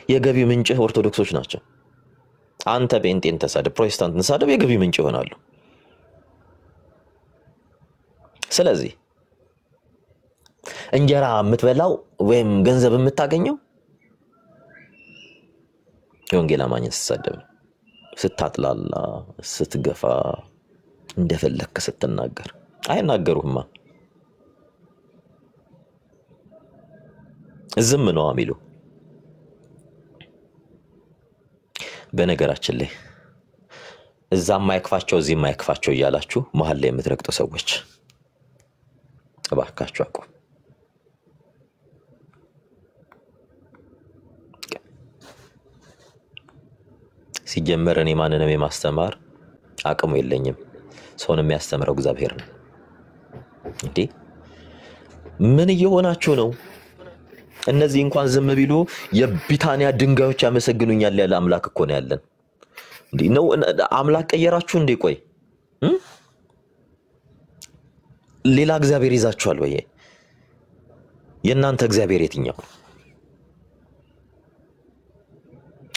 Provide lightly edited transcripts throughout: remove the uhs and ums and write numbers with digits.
የገቢ ምንጭ ኦርቶዶክሶች ናቸው አንተ ጴንጤን ተሳደብ ፕሮቴስታንትን ተሳደብ የገቢ ምንጭ ይሆናሉ ስለዚህ እንጀራ የምትበላው ወይም ገንዘብ የምታገኘው የወንጌል አማኝን ስትሳደብ ስታጥላላ ስትገፋ እንደፈለክ ስትናገር አይናገሩህማ ዝም ነው አሚሉ በነገራችን ላይ እዛም ማይክፋቸው እዚህ ማይክፋቸው ይያላችሁ መሃል ላይ የምትረግጡ ሰዎች እባካችሁ አቁ ሲጀመር እኔ ማንንም የማስተማር አቅሙ የለኝም ሰውን የሚያስተምረው እግዚአብሔር ነው እንዴ ምን እየሆናችሁ ነው እነዚህ እንኳን ዝም ቢሉ የቢታንያ ድንጋዮች ያመሰግኑኛል ያለ አምላክ እኮ ነው ያለን እንዴ ነው አምላክ ቀየራችሁ እንዴ ቆይ ሌላ እግዚአብሔር ይዛችኋል ወይ የናንተ እግዚአብሔር የትኛው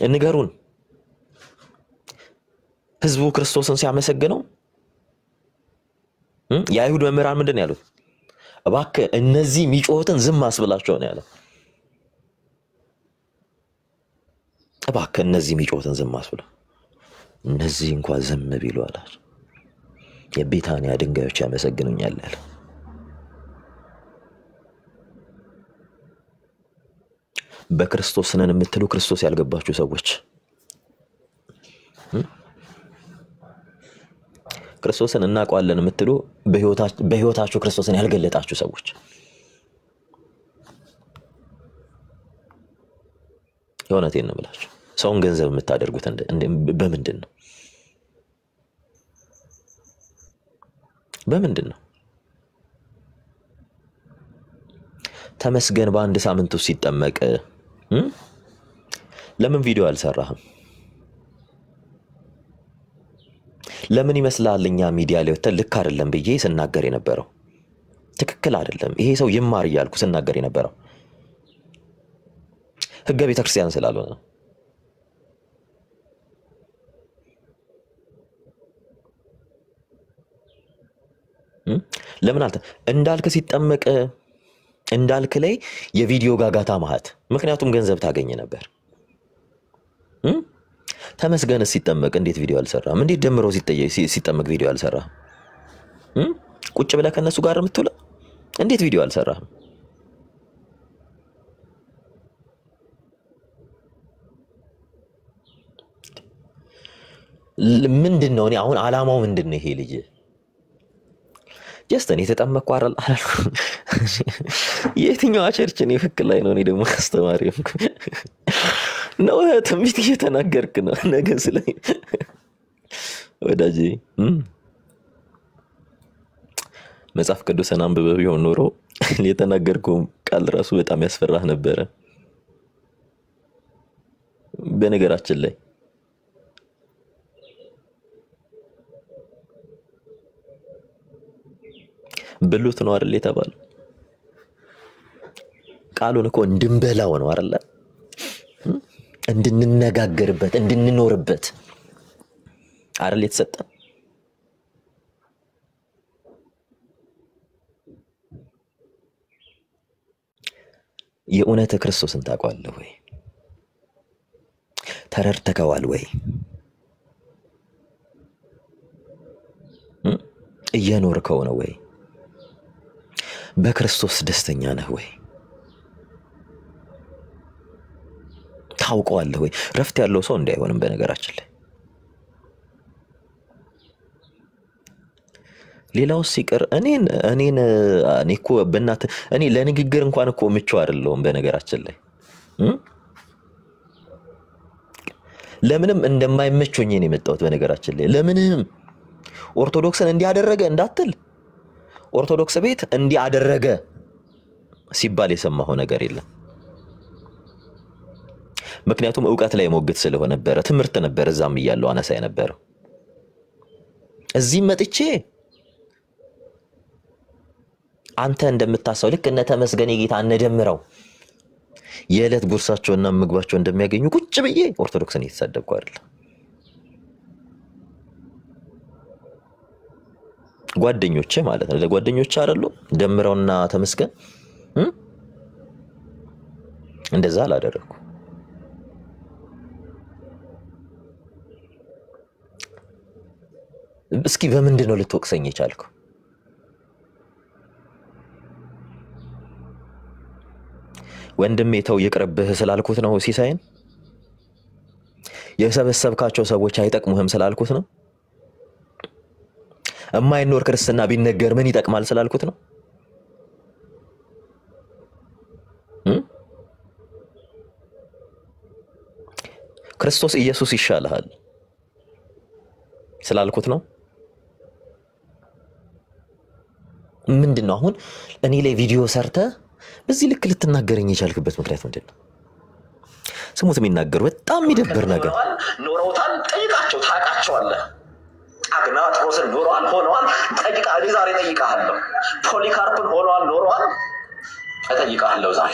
እንገሩን ህዝቡ ክርስቶስን ሲያመሰግነው የአይሁድ መምህራን ምንድነው ያሉት እባክህ እነዚህ ሚጮህትን ዝም አስብላቸው ነው ያለው እባክህ እነዚህ ሚጮህትን ዝም አስብላ እነዚህ እንኳን ዝም ቢሉ አላቸው የቢታንያ ድንጋዮች ያመሰግኑኛል አለ በክርስቶስ ነን የምትሉ ክርስቶስ ያልገባችሁ ሰዎች ክርስቶስን እናውቀዋለን የምትሉ በህይወታችሁ ክርስቶስን ያልገለጣችሁ ሰዎች የሆነቴን ነው ብላችሁ ሰውን ገንዘብ የምታደርጉት በምንድነው ተመስገን በአንድ ሳምንት ውስጥ ሲጠመቅ ለምን ቪዲዮ አልሰራህም ለምን ይመስላልኛ ሚዲያ ላይ ተልክ አይደለም ብዬ ስናገር የነበረው ትክክል አይደለም ይሄ ሰው ይማር ይያልኩ ስናገር የነበረው ህገ ቤተክርስቲያን ስላልሆነ ለምን አልተ እንዳልክ ሲጠመቅ እንዳልክ ላይ የቪዲዮ ጋጋታ ማህት ምክንያቱም ገንዘብ ታገኘ ነበር ተመስገን ሲጠመቅ እንዴት ቪዲዮ አልሰራም እንዴት ደምሮ ሲጠመቅ ቪዲዮ አልሰራም ቁጭ ብለ ከነሱ ጋር የምትውለው እንዴት ቪዲዮ አልሰራም ምንድነው እኔ አሁን አላማው ምንድነው ይሄ ልጅ ጀስተን የተጠመቀ አይደል የትኛው ቸርች ነው ፍቅር ላይ ነው እኔ ደግሞ አስተማሪው ነው ትንቢት እየተናገርክ ነው ነገ ስለይ ወዳጄ መጽሐፍ ቅዱስን አንብበው ቢሆን ኖሮ የተናገርከው ቃል ራሱ በጣም ያስፈራህ ነበር በነገራችን ላይ ብሉት ነው አይደል የተባለው ቃሉን እኮ እንድንበላው ነው አይደል እንድንነጋገርበት እንድንኖርበት አይደል የተሰጠ የእውነት ክርስቶስን ታውቃለህ ወይ ተረድተከዋል ወይ እየኖርከው ነው ወይ በክርስቶስ ደስተኛ ነህ ወይ ታውቀዋለህ ወይ ረፍት ያለው ሰው እንዳይሆንም በነገራችን ላይ ሌላው ሲቀር እኔን እኮ በእናት እኔ ለንግግር እንኳን እኮ ምቹ አይደለም በነገራችን ላይ ለምንም እንደማይመቾኝ ነው የመጣሁት በነገራችን ላይ ለምንም ኦርቶዶክስን እንዲያደረገ እንዳትል ኦርቶዶክስ ቤት እንዲያደረገ ሲባል የሰማው ነገር የለም ምክንያቱም ዕውቀት ላይ ሞግት ስለሆነ ነበር ትምርት ነበር እዛም ይያለው አነሳ ነበር እዚህ መጥቼ አንተ እንደምታሰው ልክ እነ ተመስገን ጌታ እንደደምረው የዕለት ጉርሳቸውና ምግባቸው እንደሚያገኙ ቁጭ ብዬ ኦርቶዶክስን እየተሳደብኩ አይደለም። ጓደኞቼ ማለት ነው ለጓደኞቼ አይደሉ ደምረውና ተመስገን እንደዛ አላደረኩ። እስኪ በምንድነው ልትወቅሰኝ የቻልከው? ወንድሜ ተው ይቅርብህ ስላልኩት ነው ሲሳይን? የሰበሰብካቸው ሰዎች አይጠቅሙህም ስላልኩት ነው? እማይኖር ክርስትና ቢነገር ምን ይጠቅማል ስላልኩት ነው? ክርስቶስ ኢየሱስ ይሻልሃል ስላልኩት ነው? ምንድነው አሁን እኔ ላይ ቪዲዮ ሰርተ በዚህ ልክ ልትናገረኝ የቻልክበት ምክንያት ምንድነው? ስሙት የሚናገሩ በጣም የሚደብር ነገር ኖረውታል። ጠይቃቸው ታውቃቸዋለህ። አግናጥሮስን ኖረዋል ሆነዋል። ጠይቃ እኔ ዛሬ ጠይቃለሁ። ፖሊካርፕን ሆነዋል ኖረዋል። እጠይቃለሁ ዛሬ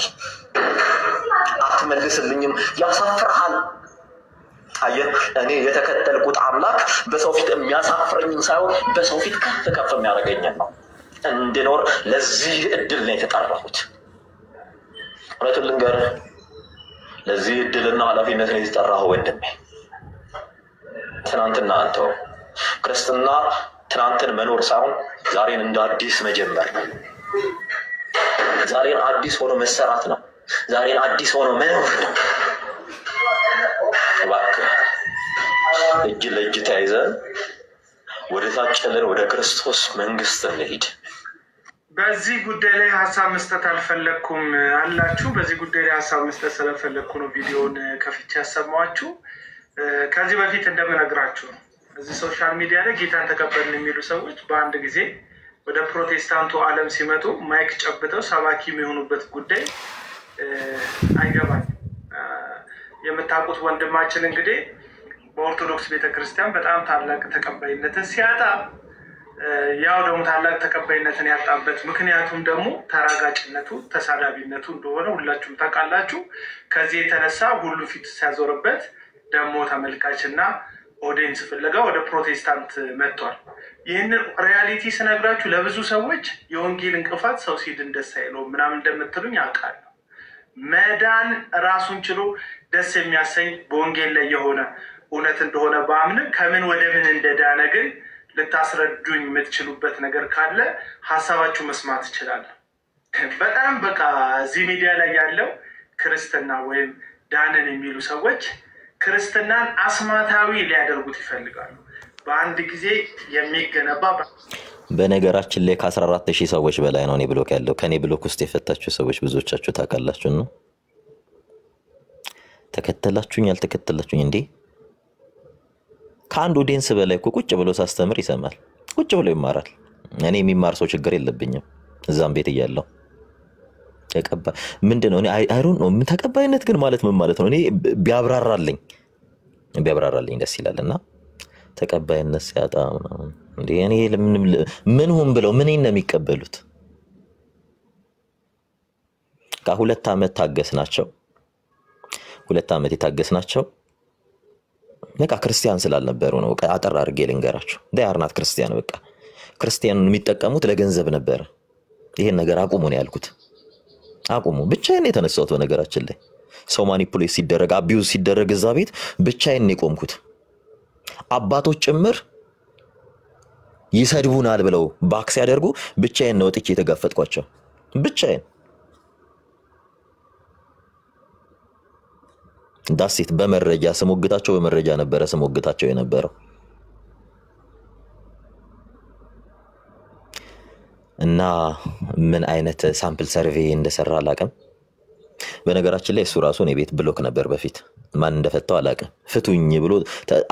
አትመልስልኝም። ያሳፍርሃል። አየህ እኔ የተከተልኩት አምላክ በሰው ፊት የሚያሳፍረኝ ሳይሆን በሰው ፊት ከፍ ከፍ የሚያደርገኝ ነው። እንድኖር ለዚህ እድል ነው የተጠራሁት። እውነቱን ልንገርህ ለዚህ እድልና ኃላፊነት ነው የተጠራኸው ወንድሜ። ትናንትና አንተው ክርስትና ትናንትን መኖር ሳይሆን ዛሬን እንደ አዲስ መጀመር ነው። ዛሬን አዲስ ሆኖ መሰራት ነው። ዛሬን አዲስ ሆኖ መኖር ነው። እባክህ እጅ ለእጅ ተያይዘን ወደ ታች ያለን ወደ ክርስቶስ መንግስት እንሂድ። በዚህ ጉዳይ ላይ ሀሳብ መስጠት አልፈለኩም አላችሁ። በዚህ ጉዳይ ላይ ሀሳብ መስጠት ስለፈለኩ ነው ቪዲዮውን ከፍቼ ያሰማችሁ። ከዚህ በፊት እንደምነግራችሁ እዚህ ሶሻል ሚዲያ ላይ ጌታን ተቀበልን የሚሉ ሰዎች በአንድ ጊዜ ወደ ፕሮቴስታንቱ ዓለም ሲመጡ ማይክ ጨብጠው ሰባኪ የሚሆኑበት ጉዳይ አይገባኝም። የምታውቁት ወንድማችን እንግዲህ በኦርቶዶክስ ቤተክርስቲያን በጣም ታላቅ ተቀባይነትን ሲያጣ ያው ደግሞ ታላቅ ተቀባይነትን ያጣበት ምክንያቱም ደግሞ ተራጋጭነቱ ተሳዳቢነቱ እንደሆነ ሁላችሁም ታውቃላችሁ። ከዚህ የተነሳ ሁሉ ፊት ሲያዞርበት ደግሞ ተመልካችና ኦዲየንስ ፍለጋ ወደ ፕሮቴስታንት መጥቷል። ይህንን ሪያሊቲ ስነግራችሁ ለብዙ ሰዎች የወንጌል እንቅፋት ሰው ሲድን ደስ አይለውም ምናምን እንደምትሉኝ አውቃለሁ። መዳን ራሱን ችሎ ደስ የሚያሰኝ በወንጌል ላይ የሆነ እውነት እንደሆነ በአምንም ከምን ወደ ምን እንደዳነ ግን ልታስረዱኝ የምትችሉበት ነገር ካለ ሀሳባችሁ መስማት እችላለሁ። በጣም በቃ እዚህ ሚዲያ ላይ ያለው ክርስትና ወይም ዳንን የሚሉ ሰዎች ክርስትናን አስማታዊ ሊያደርጉት ይፈልጋሉ። በአንድ ጊዜ የሚገነባ በነገራችን ላይ ከ14000 ሰዎች በላይ ነው እኔ ብሎክ ያለው። ከኔ ብሎክ ውስጥ የፈታችሁ ሰዎች ብዙዎቻችሁ ታውቃላችሁ ነው። ተከተላችሁኝ ያልተከተላችሁኝ እንዴ? ከአንድ ኦዲየንስ በላይ እኮ ቁጭ ብሎ ሳስተምር ይሰማል። ቁጭ ብሎ ይማራል። እኔ የሚማር ሰው ችግር የለብኝም። እዛም ቤት እያለሁ ተቀባ ምንድነው እኔ አይሮን ነው ተቀባይነት ግን ማለት ምን ማለት ነው? እኔ ቢያብራራልኝ ደስ ይላልና ተቀባይነት ሲያጣ እንዴ እኔ ምን ሆን ብለው ምን ነው የሚቀበሉት? ከ2 ዓመት ታገስናቸው። 2 ዓመት የታገስናቸው በቃ ክርስቲያን ስላልነበሩ ነው። በቃ አጠር አድርጌ ልንገራችሁ። ዳያርናት ክርስቲያን በቃ ክርስቲያኑን የሚጠቀሙት ለገንዘብ ነበር። ይሄን ነገር አቁሙ ነው ያልኩት። አቁሙ። ብቻዬን የተነሳሁት በነገራችን ላይ ሰው ማኒፑሌት ሲደረግ አቢዩዝ ሲደረግ እዛ ቤት ብቻዬን የቆምኩት። አባቶች ጭምር ይሰድቡናል ብለው ባክስ ያደርጉ ብቻዬን ነው ወጥቼ የተጋፈጥኳቸው። ብቻዬን ዳሴት በመረጃ ስሞግታቸው በመረጃ ነበር ስሞግታቸው የነበረው እና ምን አይነት ሳምፕል ሰርቬይ እንደሰራ አላቀም። በነገራችን ላይ እሱ ራሱ ነው ቤት ብሎክ ነበር በፊት ማን እንደፈታው አላቀም። ፍቱኝ ብሎ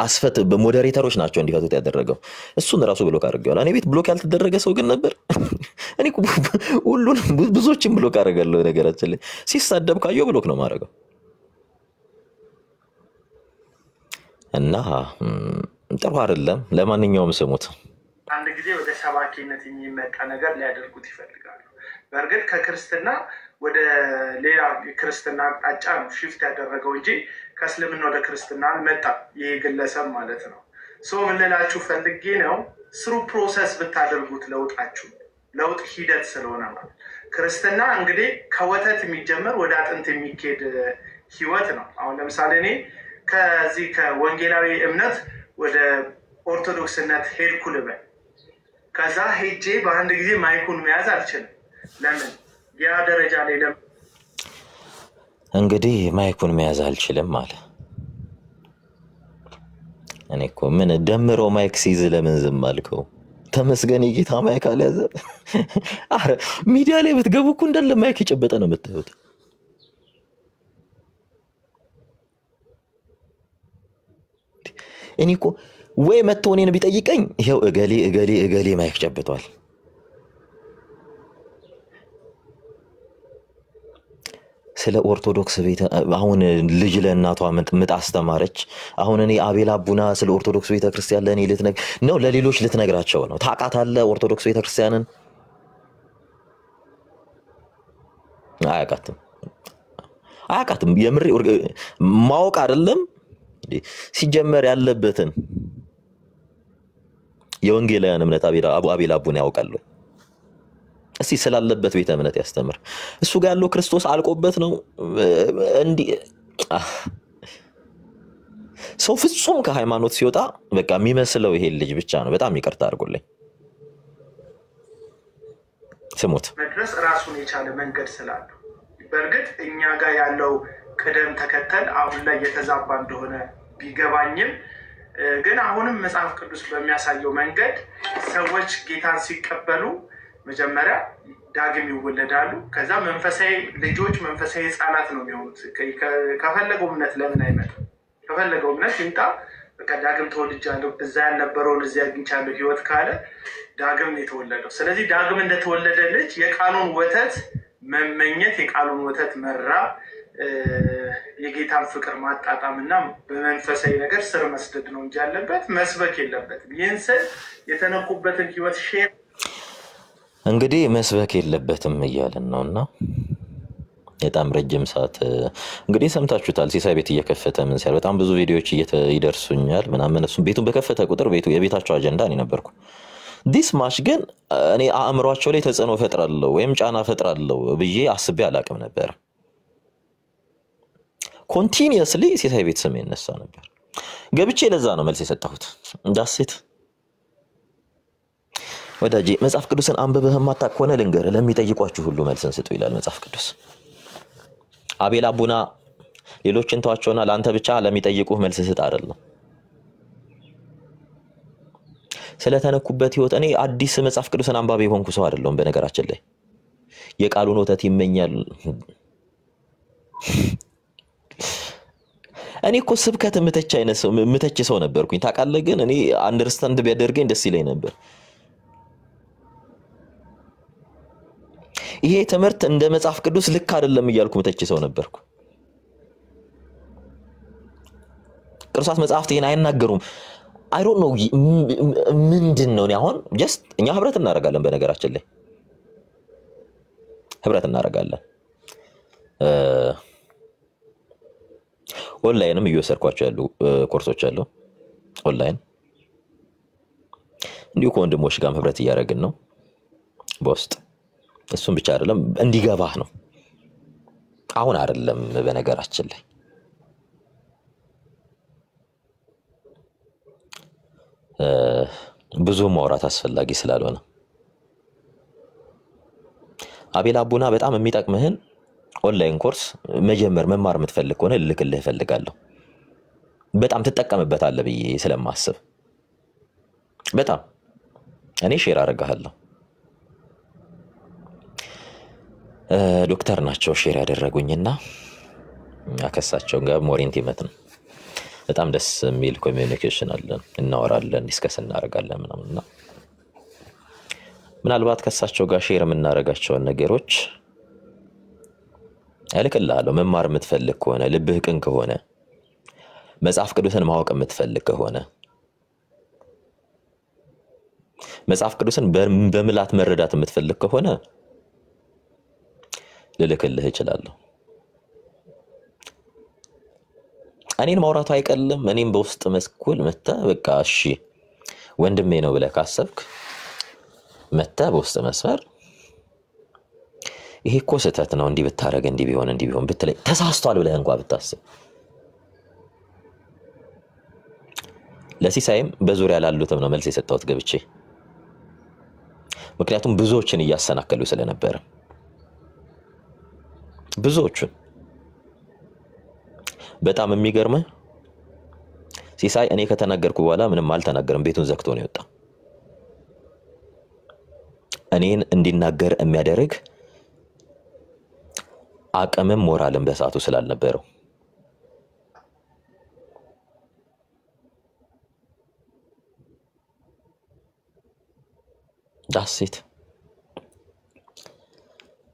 አስፈት በሞዴሬተሮች ናቸው እንዲፈቱት ያደረገው። እሱን ራሱ ብሎክ አድርገዋል። እኔ ቤት ብሎክ ያልተደረገ ሰው ግን ነበር። እኔ ሁሉን ብዙዎችን ብሎክ አደረጋለሁ። ነገራችን ላይ ሲሳደብ ካየው ብሎክ ነው ማድረገው። እና ጥሩ አይደለም። ለማንኛውም ስሙት። አንድ ጊዜ ወደ ሰባኪነት የሚመጣ ነገር ሊያደርጉት ይፈልጋሉ። በእርግጥ ከክርስትና ወደ ሌላ ክርስትና አቅጣጫ ነው ሽፍት ያደረገው እንጂ ከእስልምና ወደ ክርስትና አልመጣም ይሄ ግለሰብ ማለት ነው። ምን ልላችሁ ፈልጌ ነው ስሩ ፕሮሰስ ብታደርጉት ለውጥ ሂደት ስለሆነ ማለት ክርስትና እንግዲህ ከወተት የሚጀምር ወደ አጥንት የሚኬድ ህይወት ነው። አሁን ለምሳሌ እኔ ከዚህ ከወንጌላዊ እምነት ወደ ኦርቶዶክስነት ሄድኩ ልበል። ከዛ ሄጄ በአንድ ጊዜ ማይኩን መያዝ አልችልም። ለምን ያ ደረጃ ላይ እንግዲህ ማይኩን መያዝ አልችልም ማለት እኔ እኮ ምን ደምሮ ማይክ ሲይዝ ለምን ዝም አልከው? ተመስገን የጌታ ማይክ አልያዘ። አረ ሚዲያ ላይ ብትገቡ እኮ እንዳለ ማይክ ይጨበጠ ነው የምታዩት። እኔ እኮ ወይ መጥቶ እኔን ቢጠይቀኝ ይሄው እገሌ ማይክ ጨብጧል። ስለ ኦርቶዶክስ ቤተ አሁን ልጅ ለእናቷ ምጥ አስተማረች። አሁን እኔ አቤል አቡና ስለ ኦርቶዶክስ ቤተክርስቲያን ለኔ ነው ለሌሎች ልትነግራቸው ነው። ታውቃታለህ ኦርቶዶክስ ቤተክርስቲያንን? አያውቃትም። የምር ማወቅ አይደለም ሲጀመር ያለበትን የወንጌላውያን እምነት አቤል አቡና ያውቃሉ። እስቲ ስላለበት ቤተ እምነት ያስተምር። እሱ ጋር ያለው ክርስቶስ አልቆበት ነው እንዴ? ሰው ፍጹም ከሃይማኖት ሲወጣ በቃ የሚመስለው ይሄ ልጅ ብቻ ነው። በጣም ይቅርታ አድርጉልኝ። ስሙት። መድረስ ራሱን የቻለ መንገድ ስላለው በእርግጥ እኛ ጋር ያለው ቅደም ተከተል አሁን ላይ የተዛባ እንደሆነ ቢገባኝም ግን አሁንም መጽሐፍ ቅዱስ በሚያሳየው መንገድ ሰዎች ጌታን ሲቀበሉ መጀመሪያ ዳግም ይወለዳሉ። ከዛ መንፈሳዊ ልጆች መንፈሳዊ ህፃናት ነው የሚሆኑት። ከፈለገው እምነት ለምን አይመጣም? ከፈለገው እምነት ይምጣ። በቃ ዳግም ተወልጃለሁ እዛ ያልነበረውን እዚህ አግኝቻለሁ ህይወት ካለ ዳግም ነው የተወለደው። ስለዚህ ዳግም እንደተወለደ ልጅ የቃሉን ወተት መመኘት፣ የቃሉን ወተት መራብ፣ የጌታን ፍቅር ማጣጣምና በመንፈሳዊ ነገር ስር መስደድ ነው እንጂ ያለበት መስበክ የለበትም። ይህን ስል የተነኩበትን ህይወት ሼር እንግዲህ መስበክ የለበትም እያለን ነውና በጣም ረጅም ሰዓት እንግዲህ ሰምታችሁታል። ሲሳይ ቤት እየከፈተ ምን ሲያል በጣም ብዙ ቪዲዮዎች ይደርሱኛል ምናምን። እሱ ቤቱን በከፈተ ቁጥር ቤቱ የቤታቸው አጀንዳ ነው ነበርኩ። ዲስ ማች ግን እኔ አእምሯቸው ላይ ተጽዕኖ ፈጥራለሁ ወይም ጫና ፈጥራለሁ ብዬ አስቤ አላቅም ነበር። ኮንቲኒየስሊ ሲሳይ ቤት ስም ይነሳ ነበር። ገብቼ ለዛ ነው መልስ የሰጠሁት። ዳሴት ወዳጄ መጽሐፍ ቅዱስን አንብበህ ማታውቅ ከሆነ ልንገርህ፣ ለሚጠይቋችሁ ሁሉ መልስን ስጡ ይላል መጽሐፍ ቅዱስ። አቤል አቡና ሌሎችን ተዋቸውና ለአንተ ብቻ ለሚጠይቁህ መልስ ስጥ አይደለም። ስለተነኩበት ህይወት እኔ አዲስ መጽሐፍ ቅዱስን አንባቢ ሆንኩ ሰው አይደለም። በነገራችን ላይ የቃሉን ወተት ይመኛል። እኔ እኮ ስብከት ምተች ሰው ነበርኩኝ ታውቃለህ። ግን እኔ አንደርስታንድ ቢያደርገኝ ደስ ይለኝ ነበር። ይሄ ትምህርት እንደ መጽሐፍ ቅዱስ ልክ አይደለም እያልኩ ምተች ሰው ነበርኩ። ቅዱሳት መጽሐፍት ይሄን አይናገሩም። አይ ዶንት ኖ ምንድነው ነው አሁን ጀስት እኛ ህብረት እናደርጋለን። በነገራችን ላይ ህብረት እናደርጋለን። ኦንላይንም እየወሰድኳቸው ያሉ ኮርሶች አሉ። ኦንላይን እንዲሁ ከወንድሞች ጋር ህብረት እያደረግን ነው በውስጥ። እሱም ብቻ አይደለም እንዲገባህ ነው። አሁን አይደለም በነገራችን ላይ ብዙ ማውራት አስፈላጊ ስላልሆነ አቤል አቡና በጣም የሚጠቅምህን ኦንላይን ኮርስ መማር የምትፈልግ ከሆነ ልልክልህ እፈልጋለሁ። በጣም ትጠቀምበታለህ ብዬ ስለማስብ በጣም እኔ ሼር አደርጋለሁ። ዶክተር ናቸው ሼር ያደረጉኝና አከሳቸው ጋር ሞር ኢንቲሜት ነው። በጣም ደስ የሚል ኮሚኒኬሽን አለን። እናወራለን፣ ዲስከስ እናደርጋለን ምናምንና ምናልባት ከሳቸው ጋር ሼር የምናደርጋቸው ነገሮች እልክልሃለሁ። መማር የምትፈልግ ከሆነ ልብህ ቅን ከሆነ መጽሐፍ ቅዱስን ማወቅ የምትፈልግ ከሆነ መጽሐፍ ቅዱስን በመላት መረዳት የምትፈልግ ከሆነ ልልክልህ እችላለሁ። እኔን ማውራቱ አይቀልም። እኔም በውስጥ መስኩል መጣ በቃ እሺ ወንድሜ ነው ብለህ ካሰብክ መጣ በውስጥ መስመር ይሄ እኮ ስህተት ነው እንዲህ ብታረግ እንዲህ ቢሆን ብትለኝ ተሳስቷል ብለህ እንኳን ብታስብ ለሲሳይም በዙሪያ ላሉትም ነው መልስ የሰጠሁት ገብቼ። ምክንያቱም ብዙዎችን እያሰናከሉ ስለነበረ ብዙዎችን በጣም የሚገርመው ሲሳይ እኔ ከተናገርኩ በኋላ ምንም አልተናገረም። ቤቱን ዘግቶ ነው የወጣው። እኔን እንዲናገር የሚያደርግ አቅምም ሞራልም በሰዓቱ ስላልነበረው ዳሴት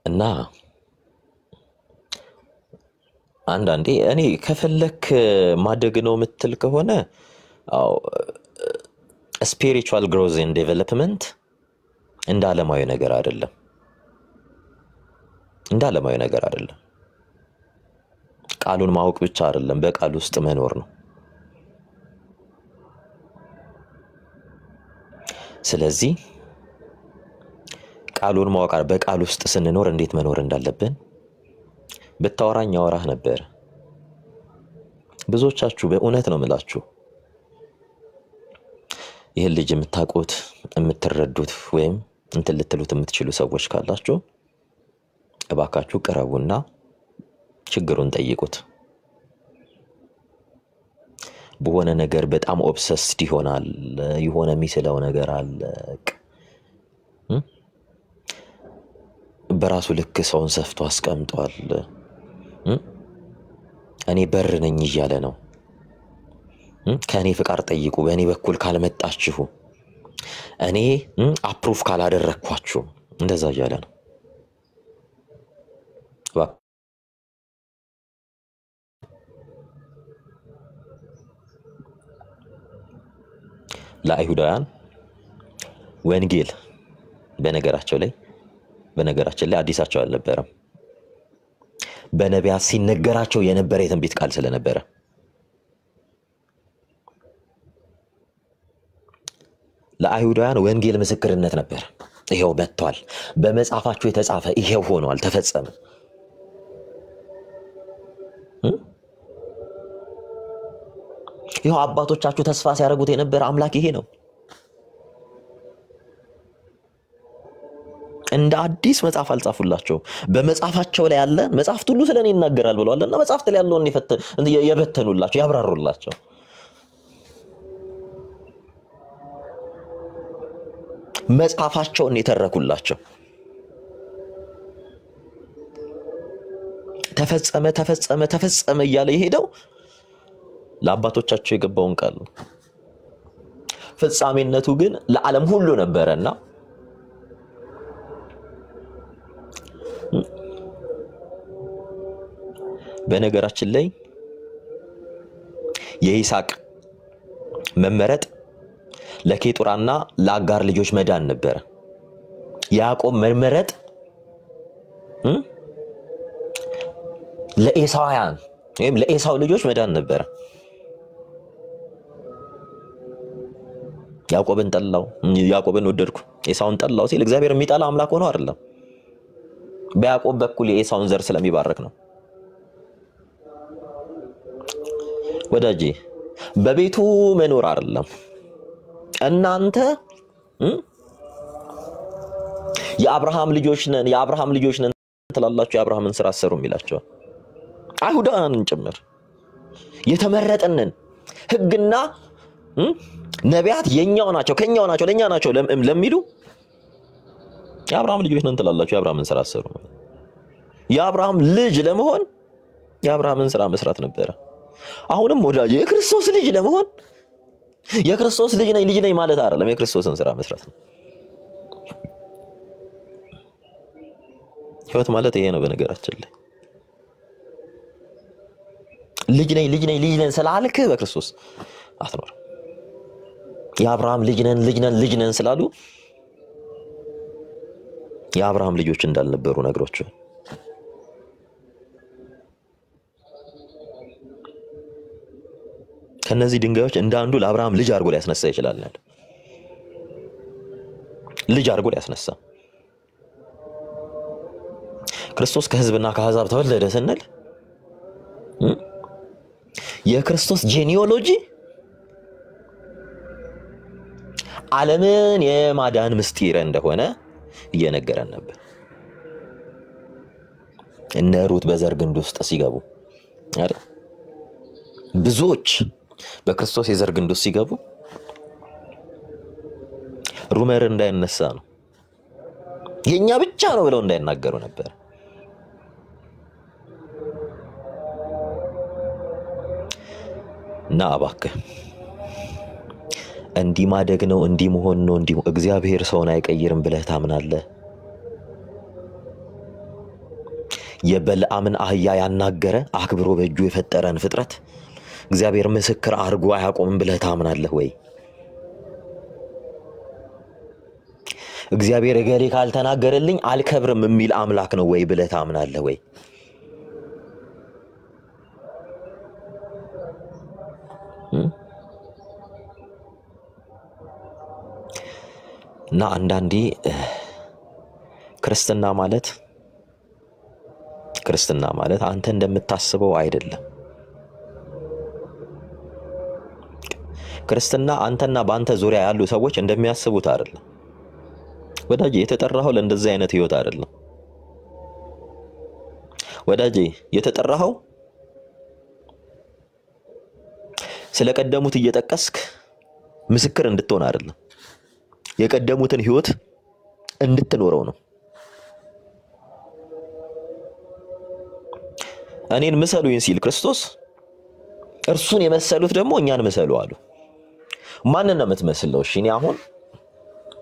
እና አንዳንዴ እኔ ከፈለክ ማደግ ነው ምትል ከሆነ አው spiritual growth and development እንዳለማዊ ነገር አይደለም። ቃሉን ማወቅ ብቻ አይደለም በቃል ውስጥ መኖር ነው። ስለዚህ ቃሉን ማወቅ በቃል ውስጥ ስንኖር እንዴት መኖር እንዳለብን በተወራኝ ያወራህ ነበር። ብዙዎቻችሁ በእውነት ነው የምላችሁ ይሄን ልጅ የምታውቁት የምትረዱት ወይም እንትን ልትሉት የምትችሉ ሰዎች ካላችሁ እባካችሁ ቀረቡና ችግሩን ጠይቁት። በሆነ ነገር በጣም ኦብሰስድ ይሆናል። የሆነ የሚስለው ነገር አለ። በራሱ ልክ ሰውን ሰፍቶ አስቀምጧል። እኔ በር ነኝ እያለ ነው። ከኔ ፍቃድ ጠይቁ በእኔ በኩል ካልመጣችሁ እኔ አፕሩቭ ካላደረኳችሁ እንደዛ እያለ ነው። ለአይሁዳውያን ወንጌል በነገራችን ላይ አዲሳቸው አልነበረም። በነቢያት ሲነገራቸው የነበረ የትንቢት ቃል ስለነበረ ለአይሁዳውያን ወንጌል ምስክርነት ነበር። ይሄው መጥቷል፣ በመጽሐፋቸው የተጻፈ ይሄው ሆኗል፣ ተፈጸመ። ይሄው አባቶቻችሁ ተስፋ ሲያደርጉት የነበረ አምላክ ይሄ ነው። እንደ አዲስ መጽሐፍ አልጻፉላቸው። በመጽሐፋቸው ላይ ያለ መጽሐፍት ሁሉ ስለኔ ይናገራል ብለዋልና መጽሐፍት ላይ ያለውን የበተኑላቸው ያብራሩላቸው። መጽሐፋቸውን የተረኩላቸው ተፈጸመ እያለ ይሄደው ለአባቶቻቸው የገባውን ቃል ፍጻሜነቱ ግን ለዓለም ሁሉ ነበርና በነገራችን ላይ የይስሐቅ መመረጥ ለኬጡራና ለአጋር ልጆች መዳን ነበር። ያዕቆብ መመረጥ ለኤሳውያን ወይም ለኤሳው ልጆች መዳን ነበር። ያዕቆብን ጠላው፣ ያዕቆብን ወደድኩ፣ ኤሳውን ጠላው ሲል እግዚአብሔር የሚጠላ አምላክ ሆኖ አይደለም። በያዕቆብ በኩል የኤሳውን ዘር ስለሚባረክ ነው። ወዳጄ በቤቱ መኖር አይደለም። እናንተ የአብርሃም ልጆች ነን ትላላችሁ፣ የአብርሃምን ስራ አሰሩም ይላቸዋል። አይሁዳውያንን ጭምር የተመረጠንን ሕግና ነቢያት የኛው ናቸው፣ ከኛው ናቸው፣ ለኛ ናቸው ለሚሉ የአብርሃም ልጆች ነን ትላላችሁ፣ የአብርሃምን ስራ አሰሩ። የአብርሃም ልጅ ለመሆን የአብርሃምን ስራ መስራት ነበር። አሁንም ወዳጄ የክርስቶስ ልጅ ለመሆን የክርስቶስ ልጅ ነኝ ማለት አይደለም፣ የክርስቶስን ስራ መስራት ነው። ህይወት ማለት ይሄ ነው። በነገራችን ላይ ልጅ ነኝ ስላልክ በክርስቶስ አትኖር። የአብርሃም ልጅ ነን ስላሉ የአብርሃም ልጆች እንዳልነበሩ ነግሮቹ ከነዚህ ድንጋዮች እንደ አንዱ ለአብርሃም ልጅ አድርጎ ሊያስነሳ ይችላል ያለ ልጅ አድርጎ ሊያስነሳ ክርስቶስ ከህዝብና ከአሕዛብ ተወለደ ስንል የክርስቶስ ጄኒኦሎጂ ዓለምን የማዳን ምስጢር እንደሆነ እየነገረን ነበር። እነ ሩት በዘር ግንድ ውስጥ ሲገቡ አይደል ብዙዎች በክርስቶስ የዘር ግንድ ውስጥ ሲገቡ ሩመር እንዳይነሳ ነው የኛ ብቻ ነው ብለው እንዳይናገሩ ነበር። እና እባክህ እንዲህ ማደግ ነው እንዲህ መሆን ነው እንዲህ እግዚአብሔር ሰውን አይቀይርም ብለህ ታምናለህ? የበልዓምን አህያ ያናገረ አክብሮ በእጁ የፈጠረን ፍጥረት እግዚአብሔር ምስክር አድርጎ አያቆምም ብለህ ታምናለህ ወይ? እግዚአብሔር እገሌ ካልተናገረልኝ አልከብርም የሚል አምላክ ነው ወይ ብለህ ታምናለህ ወይ? እና አንዳንዴ ክርስትና ማለት አንተ እንደምታስበው አይደለም። ክርስትና አንተና በአንተ ዙሪያ ያሉ ሰዎች እንደሚያስቡት አይደለም። ወዳጄ የተጠራኸው ለእንደዚህ አይነት ህይወት አይደለም። ወዳጄ የተጠራኸው ስለቀደሙት እየጠቀስክ ምስክር እንድትሆን አይደለም። የቀደሙትን ህይወት እንድትኖረው ነው። እኔን ምሰሉኝ ሲል ክርስቶስ እርሱን የመሰሉት ደግሞ እኛን መሰሉ አሉ። ማንን ነው የምትመስለው? እሺ እኔ አሁን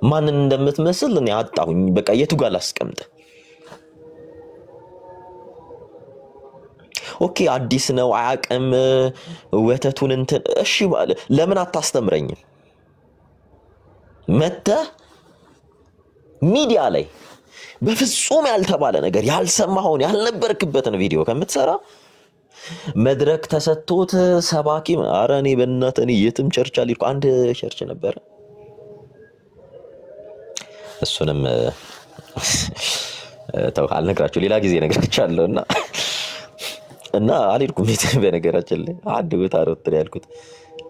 ማንን እንደምትመስል እኔ አጣሁኝ። በቃ የቱ ጋር ላስቀምጥ? ኦኬ አዲስ ነው አያቅም ወተቱን እንትን እሺ ለምን አታስተምረኝም? መተ ሚዲያ ላይ በፍጹም ያልተባለ ነገር ያልሰማውን ያልነበርክበትን ቪዲዮ ከምትሰራ መድረክ ተሰጥቶት ሰባኪ አረኔ በእናትህ የትም ቸርች አልኩ አንድ ቸርች ነበር እሱንም ተው አልነግራችሁ ሌላ ጊዜ ነግራችኋለሁና እና አልልኩም በነገራችን ላይ አንድ ቦታ አሮት ያልኩት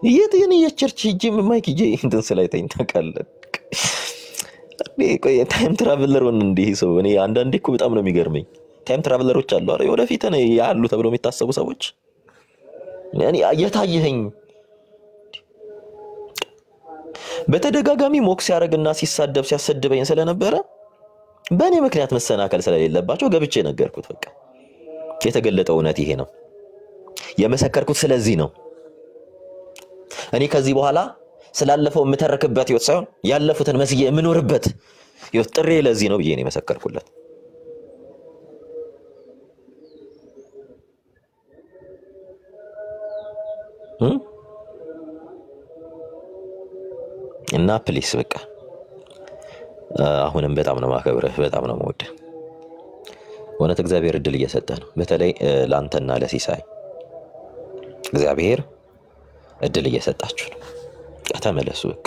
የኔ የቸርች ጂም ማይክ ጂ እንትን ስላይተኝ ታውቃለህ ቆይ ታይም ትራቨለር ሆነ እንዴ ሰው እኔ አንዳንዴ እኮ በጣም ነው የሚገርመኝ ታይም ትራቨለሮች አሉ አይደል ወደፊት ነው ያሉ ተብሎ የሚታሰቡ ሰዎች እኔ የታየኸኝ በተደጋጋሚ ሞክስ ያረግና ሲሳደብ ሲያሰድበኝ ስለነበረ በእኔ ምክንያት መሰናከል ስለሌለባቸው ገብቼ ነገርኩት በቃ የተገለጠው እውነት ይሄ ነው የመሰከርኩት ስለዚህ ነው እኔ ከዚህ በኋላ ስላለፈው የምተረክበት ህይወት ሳይሆን ያለፉትን መስዬ የምኖርበት ህይወት ጥሬ ለዚህ ነው ብዬ ነው መሰከርኩለት እና ፕሊስ በቃ አሁንም በጣም ነው ማከብረህ በጣም ነው ወደ ወነት እግዚአብሔር እድል እየሰጠ ነው በተለይ ላንተና ለሲሳይ እግዚአብሔር እድል እየሰጣችሁ ነው ተመለሱ በቃ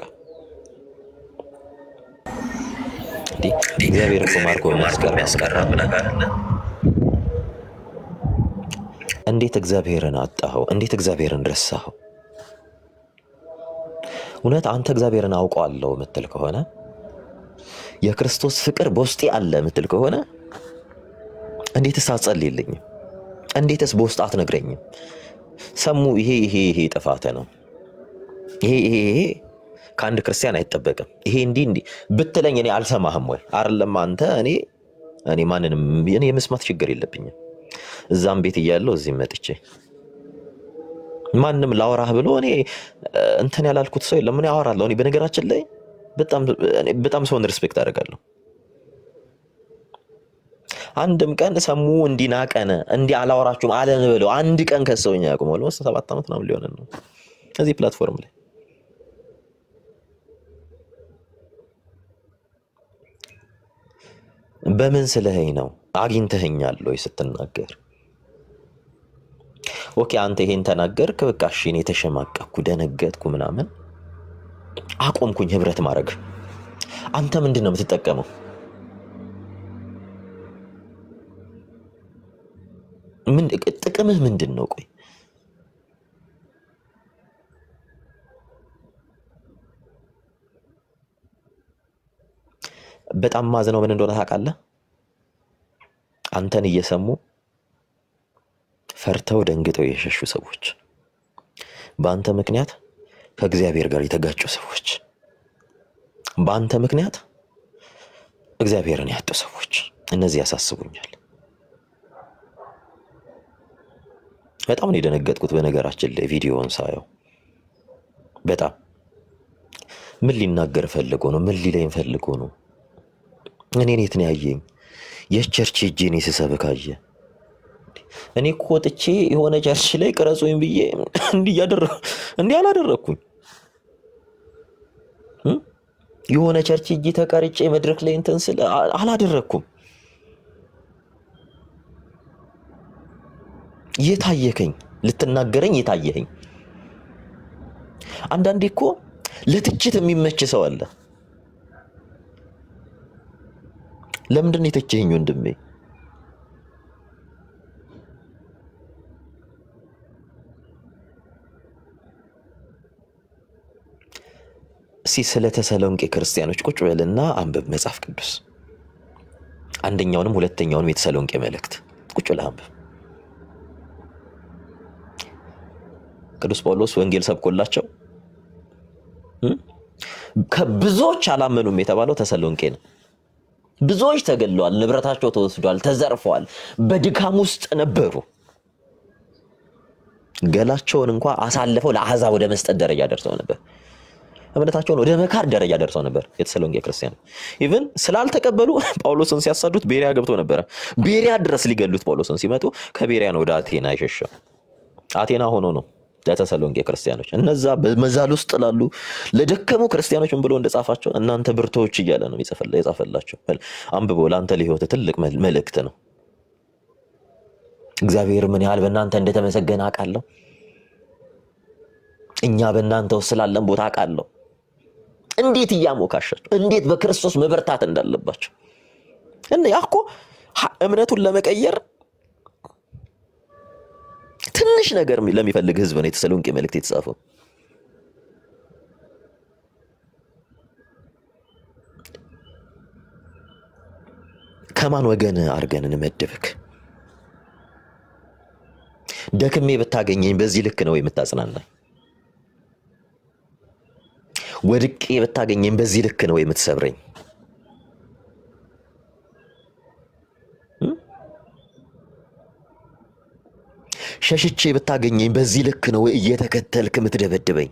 እንዴ እግዚአብሔር እኮ ማርኮ የሚያስቀርብ ነገር አለ እንዴት እግዚአብሔርን አጣኸው እንዴት እግዚአብሔርን ረሳኸው እውነት አንተ እግዚአብሔርን አውቀዋለሁ ምትል ከሆነ የክርስቶስ ፍቅር በውስጤ አለ ምትል ከሆነ እንዴትስ አጸልይልኝ እንዴትስ በውስጥ አትነግረኝም ሰሙ ይሄ ጥፋት ነው ይሄ ከአንድ ክርስቲያን አይተበቀም ይሄ እንዲ ብትለኝ እኔ አልሰማህም ወይ አይደለም አንተ እኔ ማንንም እኔ የመስማት ችግር የለብኝም እዛም ቤት ይያለው እዚህ መጥቼ ማንንም ላወራህ ብሎ እኔ እንትን ያላልኩት ሰው ለምን ያወራለሁ እኔ በነገራችን ላይ በጣም ሰውን ሪስፔክት አደርጋለሁ አንድም ቀን ሰሙ እንዲናቀነ እንዲ አላወራችሁም አለን ብለው አንድ ቀን ከሰውኛ ያቆመው ለምን 7 አመት ነው ሊሆን ነው እዚህ ፕላትፎርም ላይ በምን ስለሄኝ ነው አግኝተኸኛል ወይ ስትናገር ኦኬ አንተ ይሄን ተናገርክ በቃ እሺ እኔ ተሸማቀቅኩ ደነገጥኩ ምናምን አቆምኩኝ ህብረት ማድረግ አንተ ምንድነው የምትጠቀመው ምን ጥቅምህ ምንድነው ቆይ በጣም ማዝነው ምን እንደሆነ ታውቃለህ አንተን እየሰሙ ፈርተው ደንግጠው የሸሹ ሰዎች በአንተ ምክንያት ከእግዚአብሔር ጋር የተጋጩ ሰዎች በአንተ ምክንያት እግዚአብሔርን ያጡ ሰዎች እነዚህ ያሳስቡኛል በጣም ነው የደነገጥኩት በነገራችን ላይ ቪዲዮውን ሳየው በጣም ምን ሊናገር ፈልጎ ነው ምን ሊለኝ ፈልጎ ነው እኔን የት ነው ያየኝ የቸርች ጄኔ ሲሰበካየ እኔ እኮ ወጥቼ የሆነ ቸርች ላይ ቀረጾኝ ብዬ እንዲህ አላደረኩኝ የሆነ ቸርች እጂ ተቀርጬ መድረክ ላይ እንትን ስለ አላደረኩም የታየከኝ ልትናገረኝ የታየኸኝ አንዳንዴ እኮ ለትችት የሚመች ሰው አለ ለምንድን ነው የተቸኸኝ ወንድሜ ስለ ተሰሎንቄ ክርስቲያኖች ቁጭ በልና አንብብ መጽሐፍ ቅዱስ አንደኛውንም ሁለተኛውንም የተሰሎንቄ መልእክት ቁጭ ብለህ አንብብ ቅዱስ ጳውሎስ ወንጌል ሰብኮላቸው ከብዙዎች አላመኑም የተባለው ተሰሎንቄ ነው ብዙዎች ተገለዋል ንብረታቸው ተወስዷል ተዘርፈዋል በድካም ውስጥ ነበሩ ገላቸውን እንኳን አሳልፈው ለአሕዛብ ወደ መስጠት ደረጃ ደርሰው ነበር እምነታቸውን ወደ መካር ደረጃ ደርሰው ነበር የተሰሎንቄ ክርስቲያን ኢቭን ስላልተቀበሉ ጳውሎስን ሲያሳዱት ቤሪያ ገብቶ ነበር ቤሪያ ድረስ ሊገሉት ጳውሎስን ሲመጡ ከቤሪያ ነው ወደ አቴና ይሸሸው አቴና ሆኖ ነው ለተሰሎንቄ ክርስቲያኖች እነዛ በመዛል ውስጥ ላሉ ለደከሙ ክርስቲያኖችን ብሎ እንደጻፋቸው እናንተ ብርቶች ይያለ ነው የጻፈላቸው አንብቦ ላንተ ለህይወት ትልቅ መልእክት ነው እግዚአብሔር ምን ያህል በእናንተ እንደተመሰገነ አቃለው እኛ በእናንተ ወስላለን ቦታ አቃለው እንዴት ያሞካሻቸው እንዴት በክርስቶስ መበርታት እንዳለባቸው እና ያኮ እምነቱን ለመቀየር ትንሽ ነገር ለሚፈልግ ህዝብ ነው የተሰሎንቄ መልእክት የተጻፈው ከማን ወገን አርገን እንመድብክ ደክሜ ብታገኘኝ በዚህ ልክ ነው የምታጽናናኝ ወድቄ ብታገኘኝ በዚህ ልክ ነው የምትሰብረኝ ሸሽቼ ብታገኘኝ በዚህ ልክ ነው እየተከተልክ የምትደበድበኝ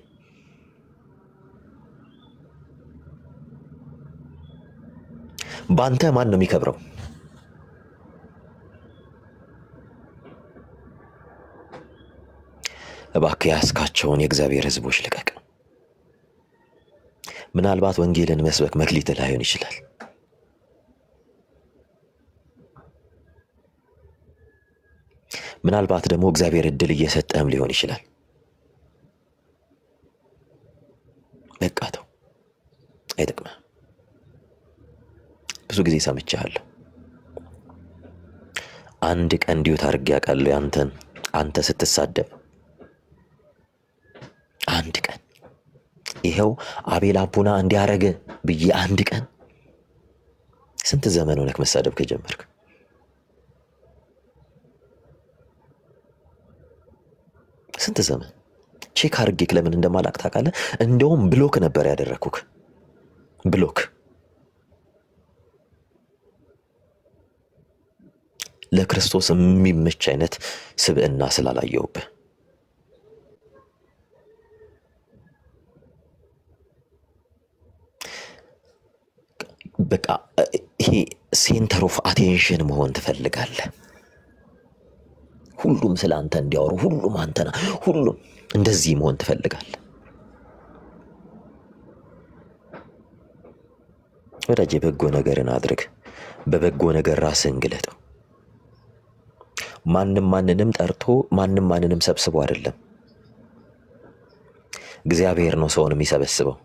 ባንተ ማን ነው የሚከብረው እባክህ ያስካቸውን የእግዚአብሔር ህዝቦች ልቀቅ ምናልባት ወንጌልን መስበክ መክሊት ላይሆን ይችላል ምናልባት ደግሞ እግዚአብሔር እድል እየሰጠህም ሊሆን ይችላል በቃተው አይጠቅምም ብዙ ጊዜ ሰምቻለሁ አንድ ቀን ዲዩት አርግ ያቃለው አንተ ስትሳደብ አንድ ቀን ይሄው አቤል አቡና እንዲያረገ ብዬ አንድ ቀን ስንት ዘመን ሆነክ መሳደብ ከጀመርክ ስንት ዘመን ቼክ አርጌክ ለምን እንደማላቅ ታውቃለህ እንደውም ብሎክ ነበር ያደረኩክ ብሎክ ለክርስቶስ የሚመች አይነት ስብዕና ስላላየውብህ በቃ ይሄ ሴንተር ኦፍ አቴንሽን መሆን ትፈልጋለህ ሁሉም ስላንተ እንዲያወሩ ሁሉም አንተና ሁሉም እንደዚህ መሆን ትፈልጋለህ ወዳጄ በጎ ነገርን አድርግ በበጎ ነገር ራስህን ግለጥ ማንም ማንንም ጠርቶ ማንም ማንንም ሰብስቦ አይደለም። እግዚአብሔር ነው ሰውን የሚሰበስበው።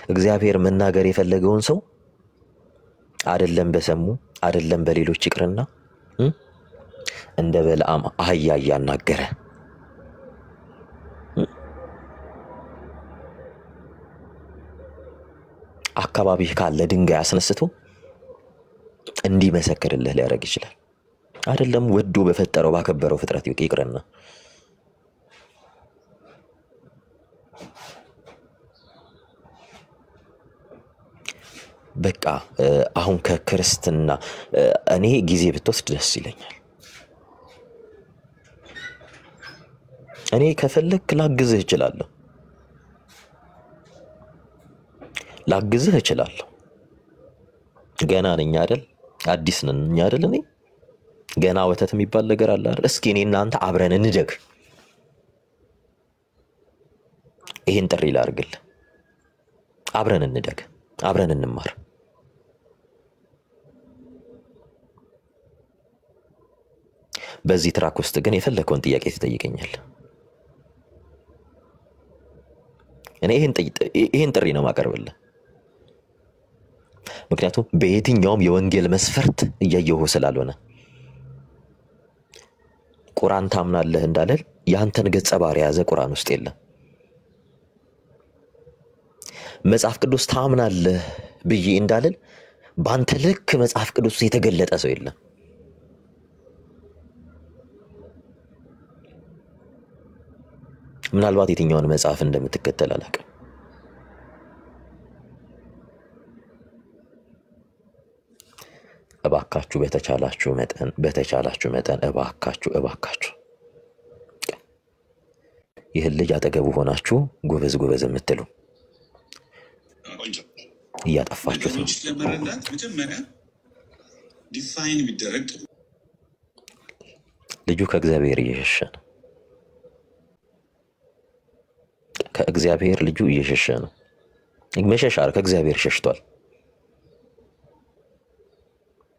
እግዚአብሔር መናገር የፈለገውን ሰው አይደለም በሰሙ አይደለም በሌሎች ይቅርና እንደ በለዓም አህያ ያናገረ አካባቢህ ካለ ድንጋይ አስነስቶ እንዲመሰክርልህ ሊያደርግ ይችላል። አይደለም ወዶ በፈጠረው ባከበረው ፍጥረት ይቅርና በቃ አሁን ከክርስትና እኔ ጊዜ ብትወስድ ደስ ይለኛል። እኔ ከፈለክ ላግዝህ እችላለሁ ገና ነኝ አይደል? አዲስ ነኝ አይደል? እኔ ገና ወተት የሚባል ነገር አለ አይደል? እስኪ እኔ እናንተ አብረን እንደግ። ይሄን ጥሪ ላድርግልህ። አብረን እንደግ፣ አብረን እንማር። በዚህ ትራክ ውስጥ ግን የፈለከውን ጥያቄ ትጠይቀኛለህ። እኔ ይሄን ጥሪ ነው ማቀርብልህ። ምክንያቱም በየትኛውም የወንጌል መስፈርት እያየሁ ስላልሆነ ቁርአን ታምናለህ እንዳለል ያንተን ገጸ ባህሪ ያዘ ቁርአን ውስጥ የለም። መጽሐፍ ቅዱስ ታምናለህ ብዬ እንዳለል ባንተ ልክ መጽሐፍ ቅዱስ የተገለጠ ሰው የለም። ምናልባት የትኛውን መጽሐፍ እንደምትከተል አላውቅም። እባካችሁ በተቻላችሁ መጠን እባካችሁ ይህን ልጅ አጠገቡ ሆናችሁ ጎበዝ የምትሉ እያጠፋችሁት ነው። ልጁ ከእግዚአብሔር እየሸሸ ነው። ከእግዚአብሔር ልጁ እየሸሸ ነው። መሸሻር ከእግዚአብሔር ሸሽቷል።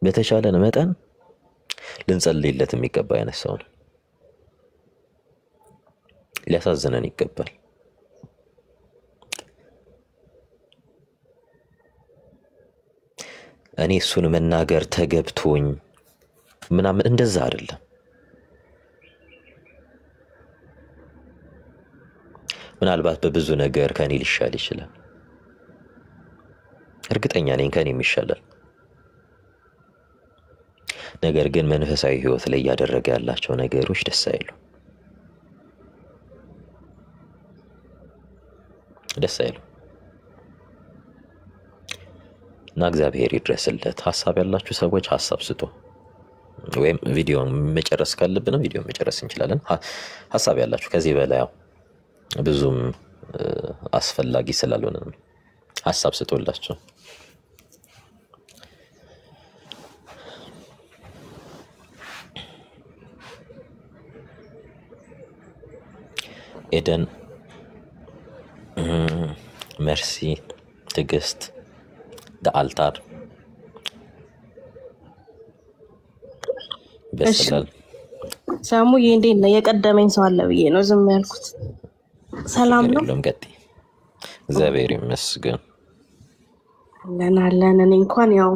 በተቻለን መጠን ልንጸልይለት የሚገባ አይነት ሰው ነው። ሊያሳዝነን ይገባል። እኔ እሱን መናገር ተገብቶኝ ምናምን እንደዛ አይደለም። ምናልባት በብዙ ነገር ከኔ ሊሻል ይችላል። እርግጠኛ ነኝ ከኔ የሚሻላል። ነገር ግን መንፈሳዊ ህይወት ላይ ያደረገ ያላቸው ነገሮች ደስ አይሉ። እና እግዚአብሔር ይድረስለት። ሐሳብ ያላችሁ ሰዎች ሐሳብ ስጡ። ወይም ቪዲዮ መጨረስ ካለብን ቪዲዮ መጨረስ እንችላለን። ሐሳብ ያላችሁ ከዚህ በላይ ብዙም አስፈላጊ ስላልሆነ ነው። ሐሳብ ስጡላችሁ። ኤደን፣ መርሲ፣ ትዕግስት፣ አልታር በሰላም ሳሙዬ እንዴት ነው? የቀደመኝ ሰው አለ ብዬ ነው ዝም ያልኩት። ሰላም ነው? እግዚአብሔር ይመስገን። አለን። እኔ እንኳን ያው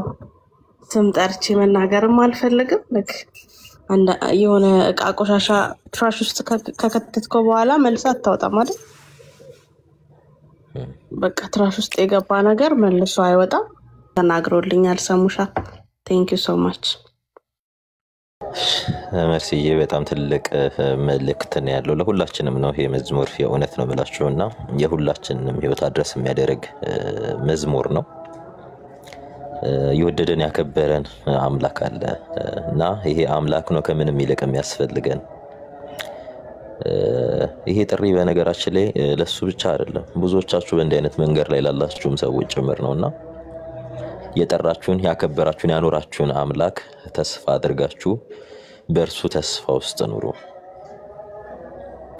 ስም ጠርቼ መናገርም አልፈልግም። የሆነ እቃ ቆሻሻ ትራሽ ውስጥ ከከተትከው በኋላ መልስ አታወጣም አይደል? በቃ ትራሽ ውስጥ የገባ ነገር መልሶ አይወጣም። ተናግሮልኛል ሰሙሻ። ቴንክ ዩ ሶ ማች። መርሲዬ፣ በጣም ትልቅ መልእክት ነው ያለው ለሁላችንም ነው። ይሄ መዝሙር የእውነት ነው ብላችሁና የሁላችንንም ህይወት አድረስ የሚያደርግ መዝሙር ነው። የወደደን ያከበረን አምላክ አለ እና ይሄ አምላክ ነው ከምንም ይልቅ የሚያስፈልገን። ይሄ ጥሪ በነገራችን ላይ ለሱ ብቻ አይደለም። ብዙዎቻችሁ በእንዲህ አይነት መንገድ ላይ ላላችሁም ሰዎች ጭምር ነውና የጠራችሁን ያከበራችሁን ያኖራችሁን አምላክ ተስፋ አድርጋችሁ በእርሱ ተስፋ ውስጥ ኑሩ።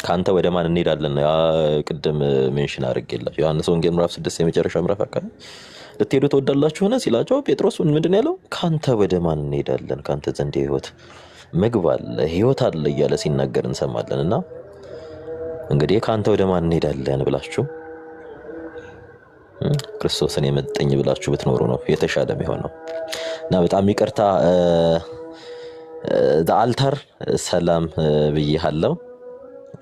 ካንተ ወደ ማን እንሄዳለን? ቅድም ሜንሽን አድርጌላችሁ ዮሐንስ ወንጌል ምዕራፍ 6 የመጨረሻ ምዕራፍ አካባቢ ልትሄዱ ትወዳላችሁ ሆነ ሲላቸው ጴጥሮስ ምንድን ያለው? ካንተ ወደ ማን እንሄዳለን? ካንተ ዘንድ የህይወት ምግብ አለ፣ ህይወት አለ እያለ ሲናገር እንሰማለንና እንግዲህ ካንተ ወደ ማን እንሄዳለን ብላችሁ ክርስቶስን የመጠኝ ብላችሁ ብትኖሩ ነው የተሻለ የሚሆነው። እና በጣም ይቅርታ አልታር ሰላም ብዬሃለሁ።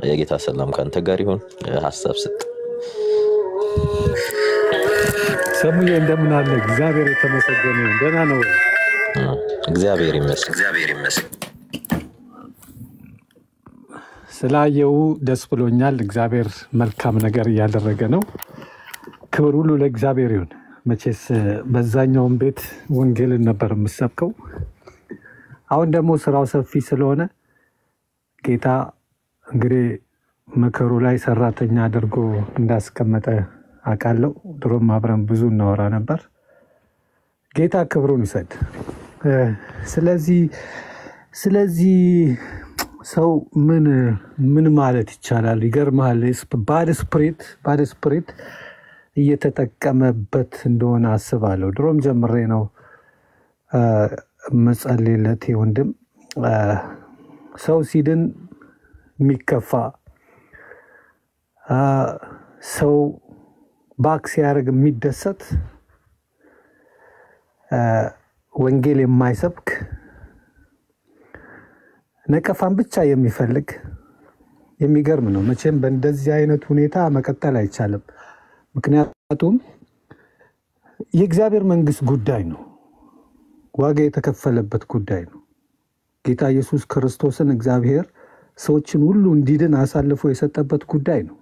የጌታ ሰላም ካንተ ጋር ይሁን። ሐሳብ ስጥ። ሰሙዬ እንደምን አለ? እግዚአብሔር የተመሰገነ ይሁን። ደህና ነው? እግዚአብሔር ይመስገን። ስላየው ደስ ብሎኛል። እግዚአብሔር መልካም ነገር እያደረገ ነው። ክብር ሁሉ ለእግዚአብሔር ይሁን። መቼስ በዛኛውም ቤት ወንጌልን ነበር የምሰብከው። አሁን ደግሞ ስራው ሰፊ ስለሆነ ጌታ እንግዲህ መከሩ ላይ ሰራተኛ አድርጎ እንዳስቀመጠ አውቃለሁ። ድሮም አብረን ብዙ እናወራ ነበር። ጌታ ክብሩን ይሰድ። ስለዚህ ሰው ምን ማለት ይቻላል? ይገርማል። ባድ ስፕሪት እየተጠቀመበት እንደሆነ አስባለሁ። ድሮም ጀምሬ ነው መጸለይለት ወንድም ሰው ሲድን የሚከፋ ሰው ባክ ሲያደርግ የሚደሰት ወንጌል የማይሰብክ ነቀፋን ብቻ የሚፈልግ የሚገርም ነው። መቼም በእንደዚህ አይነት ሁኔታ መቀጠል አይቻልም። ምክንያቱም የእግዚአብሔር መንግስት ጉዳይ ነው። ዋጋ የተከፈለበት ጉዳይ ነው። ጌታ ኢየሱስ ክርስቶስን እግዚአብሔር ሰዎችን ሁሉ እንዲድን አሳልፎ የሰጠበት ጉዳይ ነው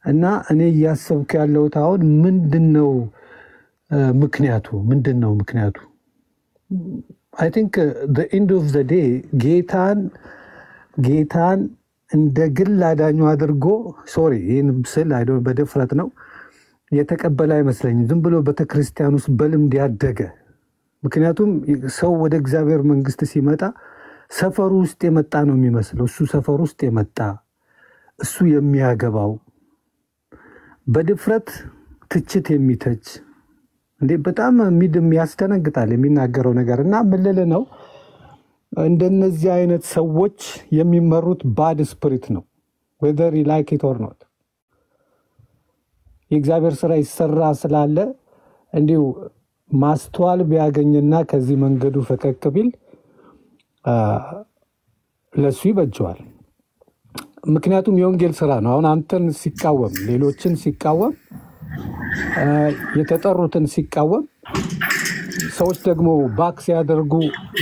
እና እኔ እያሰብኩ ያለሁት አሁን ምንድነው ምክንያቱ? I think the end of the day ጌታን እንደ ግል አዳኙ አድርጎ ይህን ስል በድፍረት ነው የተቀበለ አይመስለኝም። ዝም ብሎ ቤተክርስቲያን ውስጥ በልምድ ያደገ። ምክንያቱም ሰው ወደ እግዚአብሔር መንግስት ሲመጣ ሰፈሩ ውስጥ የመጣ ነው የሚመስለው። እሱ ሰፈሩ ውስጥ የመጣ እሱ የሚያገባው በድፍረት ትችት የሚተች እንዴ በጣም ያስደነግጣል የሚናገረው ነገር እና ምልል ነው። እንደነዚህ አይነት ሰዎች የሚመሩት ባድ ስፒሪት ነው። whether you like it or not የእግዚአብሔር ስራ ይሰራ ስላለ እንዲሁ ማስተዋል ቢያገኝና ከዚህ መንገዱ ፈቀቅ ቢል ለሱ ይበጀዋል። ምክንያቱም የወንጌል ስራ ነው። አሁን አንተን ሲቃወም፣ ሌሎችን ሲቃወም፣ የተጠሩትን ሲቃወም፣ ሰዎች ደግሞ ባክ ሲያደርጉ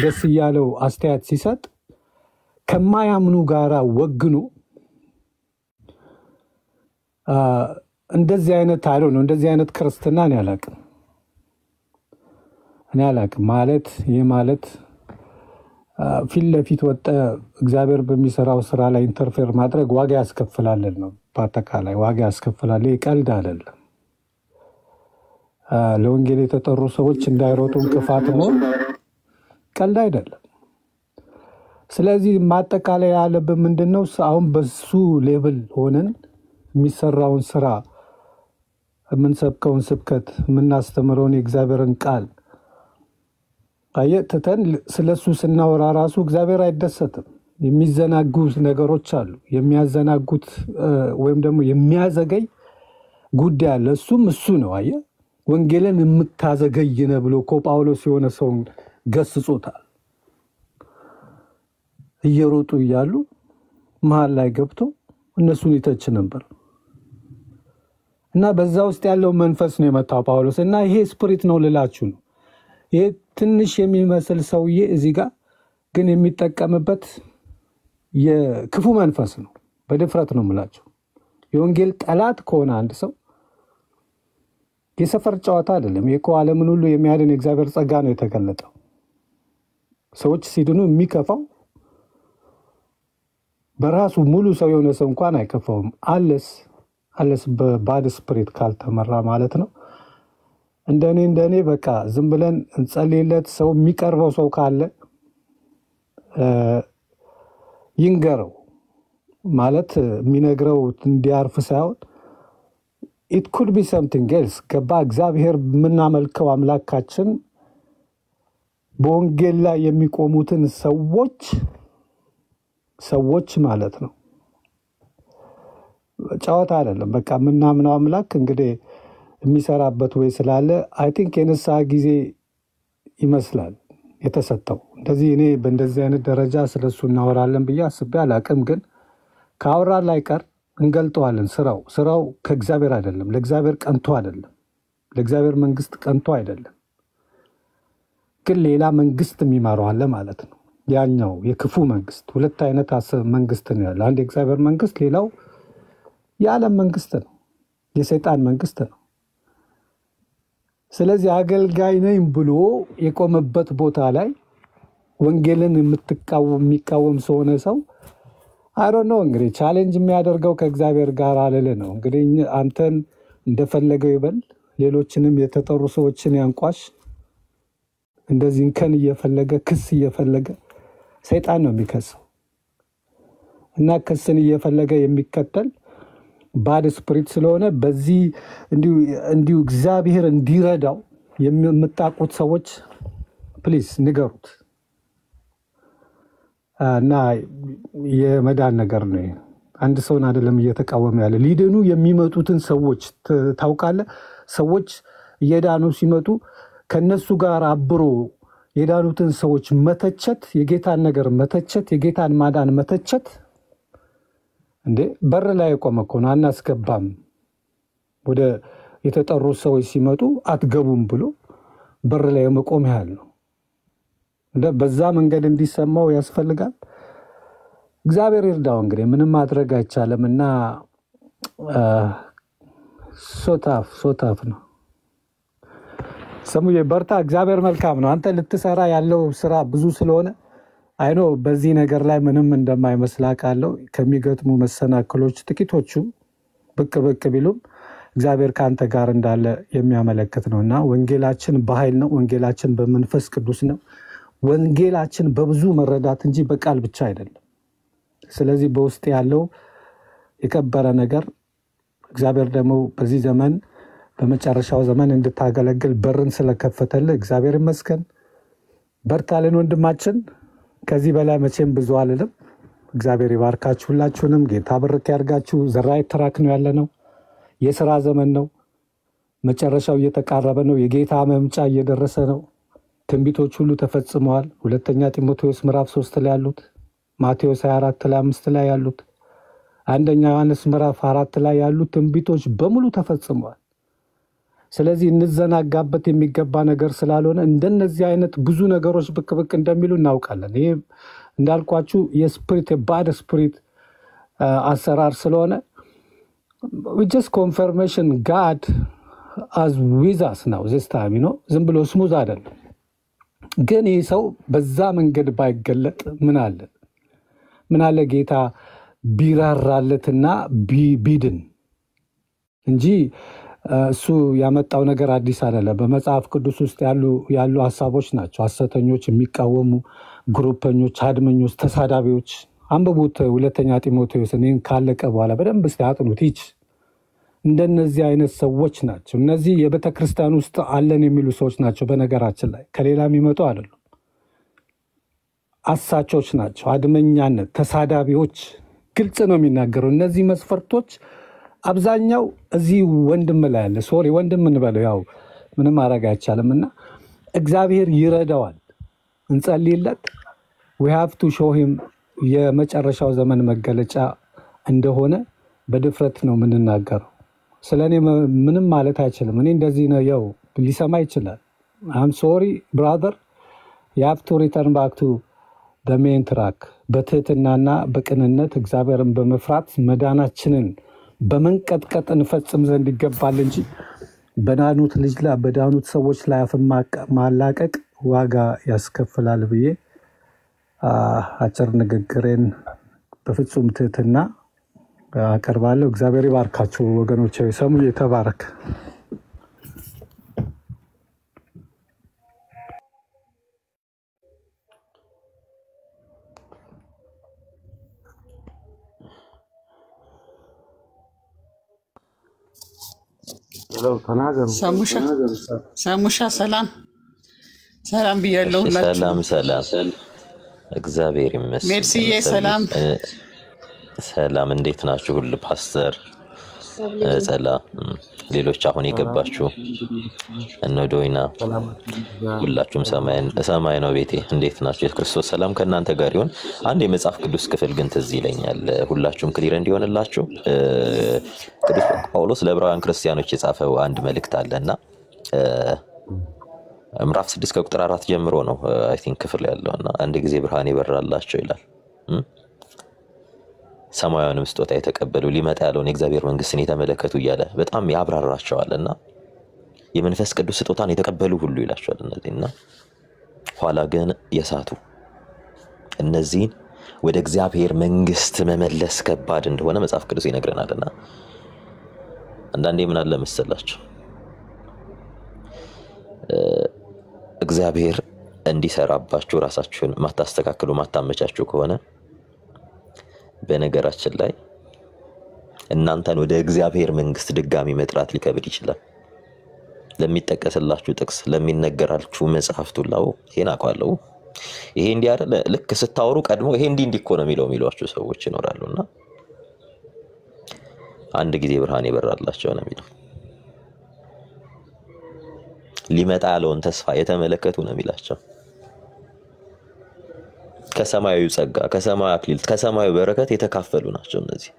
ደስ እያለው አስተያየት ሲሰጥ ከማያምኑ ጋራ ወግኑ እንደዚህ አይነት ነው። እንደዚህ አይነት ክርስትና እኔ አላቅም ማለት ይሄ ማለት ፊት ለፊት ወጣ እግዚአብሔር በሚሰራው ስራ ላይ ኢንተርፌር ማድረግ ዋጋ ያስከፍላል ነው። በአጠቃላይ ዋጋ ያስከፍላል። ቀልድ አይደለም። ለወንጌል የተጠሩ ሰዎች እንዳይሮጡ እንቅፋት ነው። ቀልድ አይደለም። ስለዚህ ማጠቃላይ ያለብን ምንድነው? አሁን በሱ ሌቭል ሆነን የሚሰራውን ስራ የምንሰብከውን ስብከት የምናስተምረውን የእግዚአብሔርን ቃል አየተተን ስለሱ ስናወራ ራሱ እግዚአብሔር አይደሰትም። የሚዘናጉ ነገሮች አሉ። የሚያዘናጉት ወይም ደግሞ የሚያዘገይ ጉዳይ አለ። እሱ ነው። አየ ወንጌልን የምታዘገይ ነው ብሎ ጳውሎስ የሆነ ሰው ገስጾታል። እየሮጡ እያሉ መሃል ላይ ገብቶ እነሱን ይተች ነበር እና በዛ ውስጥ ያለው መንፈስ ነው የመጣው ጳውሎስ እና ይሄ ስፒሪት ነው ልላችሁ ነው። ይሄ ትንሽ የሚመስል ሰውዬ እዚህ ጋር ግን የሚጠቀምበት የክፉ መንፈስ ነው። በድፍረት ነው የምላችሁ። የወንጌል ጠላት ከሆነ አንድ ሰው የሰፈር ጨዋታ አይደለም። ይሄ ዓለምን ሁሉ የሚያድን የእግዚአብሔር ጸጋ ነው የተገለጠው። ሰዎች ሲድኑ የሚከፋው በራሱ ሙሉ ሰው የሆነ ሰው እንኳን አይከፋውም። አለስ በባድ ስፒሪት ካልተመራ ማለት ነው። እንደኔ በቃ ዝም ብለን እንጸልይለት። ሰው የሚቀርበው ሰው ካለ ይንገረው ማለት የሚነግረው እንዲያርፍ ሳይሆን it could be something else። ገባ እግዚአብሔር የምናመልከው አምላካችን በወንጌል ላይ የሚቆሙትን ሰዎች ማለት ነው። ጨዋታ አይደለም። በቃ ምናምነው አምላክ እንግዲህ የሚሰራበት ወይ ስላለ አይ ቲንክ የንስሐ ጊዜ ይመስላል የተሰጠው። እንደዚህ እኔ በእንደዚህ አይነት ደረጃ ስለሱ እናወራለን ብዬ አስቤ አላቅም። ግን ከአወራን ላይ ቀር እንገልጠዋለን። ስራው ከእግዚአብሔር አይደለም፣ ለእግዚአብሔር ቀንቶ አይደለም፣ ለእግዚአብሔር መንግስት ቀንቶ አይደለም። ግን ሌላ መንግስት የሚመራው አለ ማለት ነው። ያኛው የክፉ መንግስት። ሁለት አይነት መንግስት ነው ያለ። አንድ የእግዚአብሔር መንግስት፣ ሌላው የዓለም መንግስት ነው፣ የሰይጣን መንግስት ነው። ስለዚህ አገልጋይ ነኝ ብሎ የቆመበት ቦታ ላይ ወንጌልን የሚቃወም ሰሆነ ሰው አይ ዶንት ኖ እንግዲህ ቻሌንጅ የሚያደርገው ከእግዚአብሔር ጋር አለለ ነው። እንግዲህ አንተን እንደፈለገው ይበል፣ ሌሎችንም የተጠሩ ሰዎችን ያንቋሽ። እንደዚህ እንከን እየፈለገ ክስ እየፈለገ ሰይጣን ነው የሚከሰው። እና ክስን እየፈለገ የሚከተል ባድ ስፒሪት ስለሆነ በዚህ እንዲሁ እግዚአብሔር እንዲረዳው የምታውቁት ሰዎች ፕሊዝ ንገሩት። እና የመዳን ነገር ነው። አንድ ሰውን አይደለም እየተቃወመ ያለ። ሊድኑ የሚመጡትን ሰዎች ታውቃለህ። ሰዎች እየዳኑ ሲመጡ ከነሱ ጋር አብሮ የዳኑትን ሰዎች መተቸት፣ የጌታን ነገር መተቸት፣ የጌታን ማዳን መተቸት። እንዴ በር ላይ የቆመ እኮ ነው አናስገባም፣ ወደ የተጠሩ ሰዎች ሲመጡ አትገቡም ብሎ በር ላይ የመቆም ያህል ነው። እንደ በዛ መንገድ እንዲሰማው ያስፈልጋል። እግዚአብሔር ይርዳው። እንግዲህ ምንም ማድረግ አይቻልም። እና ሶታፍ ነው። ሰሙዬ በርታ። እግዚአብሔር መልካም ነው። አንተ ልትሰራ ያለው ስራ ብዙ ስለሆነ አይኖ በዚህ ነገር ላይ ምንም እንደማይመስል አውቃለሁ። ከሚገጥሙ መሰናክሎች ጥቂቶቹ ብቅ ቢሉም እግዚአብሔር ከአንተ ጋር እንዳለ የሚያመለክት ነው። እና ወንጌላችን በኃይል ነው። ወንጌላችን በመንፈስ ቅዱስ ነው። ወንጌላችን በብዙ መረዳት እንጂ በቃል ብቻ አይደለም። ስለዚህ በውስጥ ያለው የከበረ ነገር እግዚአብሔር ደግሞ በዚህ ዘመን በመጨረሻው ዘመን እንድታገለግል በርን ስለከፈተልህ እግዚአብሔር ይመስገን። በርታልን ወንድማችን። ከዚህ በላይ መቼም ብዙ አልልም። እግዚአብሔር ይባርካችሁ ሁላችሁንም። ጌታ ብርክ ያርጋችሁ። ዘራይ ትራክ ነው ያለነው። የሥራ ዘመን ነው። መጨረሻው እየተቃረበ ነው። የጌታ መምጫ እየደረሰ ነው። ትንቢቶች ሁሉ ተፈጽመዋል። ሁለተኛ ጢሞቴዎስ ምዕራፍ 3 ላይ ያሉት፣ ማቴዎስ 24 ላይ 5 ላይ ያሉት፣ አንደኛ ዮሐንስ ምዕራፍ 4 ላይ ያሉት ትንቢቶች በሙሉ ተፈጽመዋል። ስለዚህ እንዘናጋበት የሚገባ ነገር ስላልሆነ እንደነዚህ አይነት ብዙ ነገሮች ብቅ እንደሚሉ እናውቃለን። ይሄ እንዳልኳችሁ የስፒሪት የባድ ስፒሪት አሰራር ስለሆነ just confirmation God as with us now this time ዝም ብሎ ስሙዝ አይደለም። ግን ይህ ሰው በዛ መንገድ ባይገለጥ ምን አለ ጌታ ቢራራለትና ቢድን እንጂ እሱ ያመጣው ነገር አዲስ አይደለም። በመጽሐፍ ቅዱስ ውስጥ ያሉ ሐሳቦች ናቸው። ሐሰተኞች፣ የሚቃወሙ ግሩፐኞች፣ አድመኞች፣ ተሳዳቢዎች። አንብቡት ሁለተኛ ጢሞቴዎስ እኔን ካለቀ በኋላ በደንብ እስቲ አጥኑት። እንደነዚህ አይነት ሰዎች ናቸው። እነዚህ የቤተ ክርስቲያን ውስጥ አለን የሚሉ ሰዎች ናቸው። በነገራችን ላይ ከሌላ የሚመጡ አይደሉም። አሳቾች ናቸው። አድመኛነት፣ ተሳዳቢዎች ግልጽ ነው የሚናገረው። እነዚህ መስፈርቶች አብዛኛው እዚህ ወንድም ላይ ያለ ሶሪ ወንድም እንበለው ያው ምንም ማድረግ አይቻልም። እና እግዚአብሔር ይረዳዋል። እንጸልይለት። we have to show him የመጨረሻው ዘመን መገለጫ እንደሆነ በድፍረት ነው የምንናገረው። ስለኔ ምንም ማለት አይችልም። እኔ እንደዚህ ነው ያው ሊሰማ ይችላል። I'm sorry brother, you have to return back to the main track። በትህትናና በቅንነት እግዚአብሔርን በመፍራት መዳናችንን በመንቀጥቀጥ እንፈጽም ዘንድ ይገባል እንጂ በዳኑት ልጅ ላይ በዳኑት ሰዎች ላይ አፍ ማላቀቅ ዋጋ ያስከፍላል ብዬ አጭር ንግግሬን በፍጹም ትህትና አቀርባለሁ። እግዚአብሔር ይባርካችሁ ወገኖቼ። ሰሙ የተባረክ ሳሙሻ ሰላም ሰላም ብያለሁ ሁላችሁም። ሰላም እግዚአብሔር ይመስገን። ሜርሲዬ ሰላም ሰላም እንዴት ናችሁ? ሁሉ ፓስተር ሰላም፣ ሌሎች አሁን የገባችሁ እነ ዶይና ሁላችሁም ሰማይ ነው ቤቴ እንዴት ናችሁ? የክርስቶስ ሰላም ከእናንተ ጋር ይሁን። አንድ የመጽሐፍ ቅዱስ ክፍል ግን ትዝ ይለኛል ሁላችሁም ክሊር እንዲሆንላችሁ። ቅዱስ ጳውሎስ ለዕብራውያን ክርስቲያኖች የጻፈው አንድ መልእክት አለና ምዕራፍ 6 ከቁጥር 4 ጀምሮ ነው አይ ቲንክ ክፍል ያለውና አንድ ጊዜ ብርሃን ይበራላቸው ይላል። ሰማያዊንም ስጦታ የተቀበሉ ሊመጣ ያለውን የእግዚአብሔር መንግስትን የተመለከቱ እያለ በጣም ያብራራቸዋልና የመንፈስ ቅዱስ ስጦታን የተቀበሉ ሁሉ ይላቸዋል እነዚህና ኋላ ግን የሳቱ እነዚህን ወደ እግዚአብሔር መንግስት መመለስ ከባድ እንደሆነ መጽሐፍ ቅዱስ ይነግረናልና አንዳንዴ ምን አለ መሰላችሁ እግዚአብሔር እንዲሰራባችሁ ራሳችሁን ማታስተካክሉ ማታመቻችሁ ከሆነ በነገራችን ላይ እናንተን ወደ እግዚአብሔር መንግስት ድጋሚ መጥራት ሊከብድ ይችላል። ለሚጠቀስላችሁ ጥቅስ ለሚነገራችሁ መጽሐፍቱ ላው ይሄን አቋለው ይሄ እንዲህ አይደለ ልክ ስታወሩ ቀድሞ ይሄ እንዲህ እኮ ነው የሚሏችሁ ሰዎች ይኖራሉና አንድ ጊዜ ብርሃን ይበራላቸው ነው የሚለው ሊመጣ ያለውን ተስፋ የተመለከቱ ነው የሚላቸው ከሰማያዊ ጸጋ ከሰማያዊ አክሊል ከሰማያዊ በረከት የተካፈሉ ናቸው እነዚህ።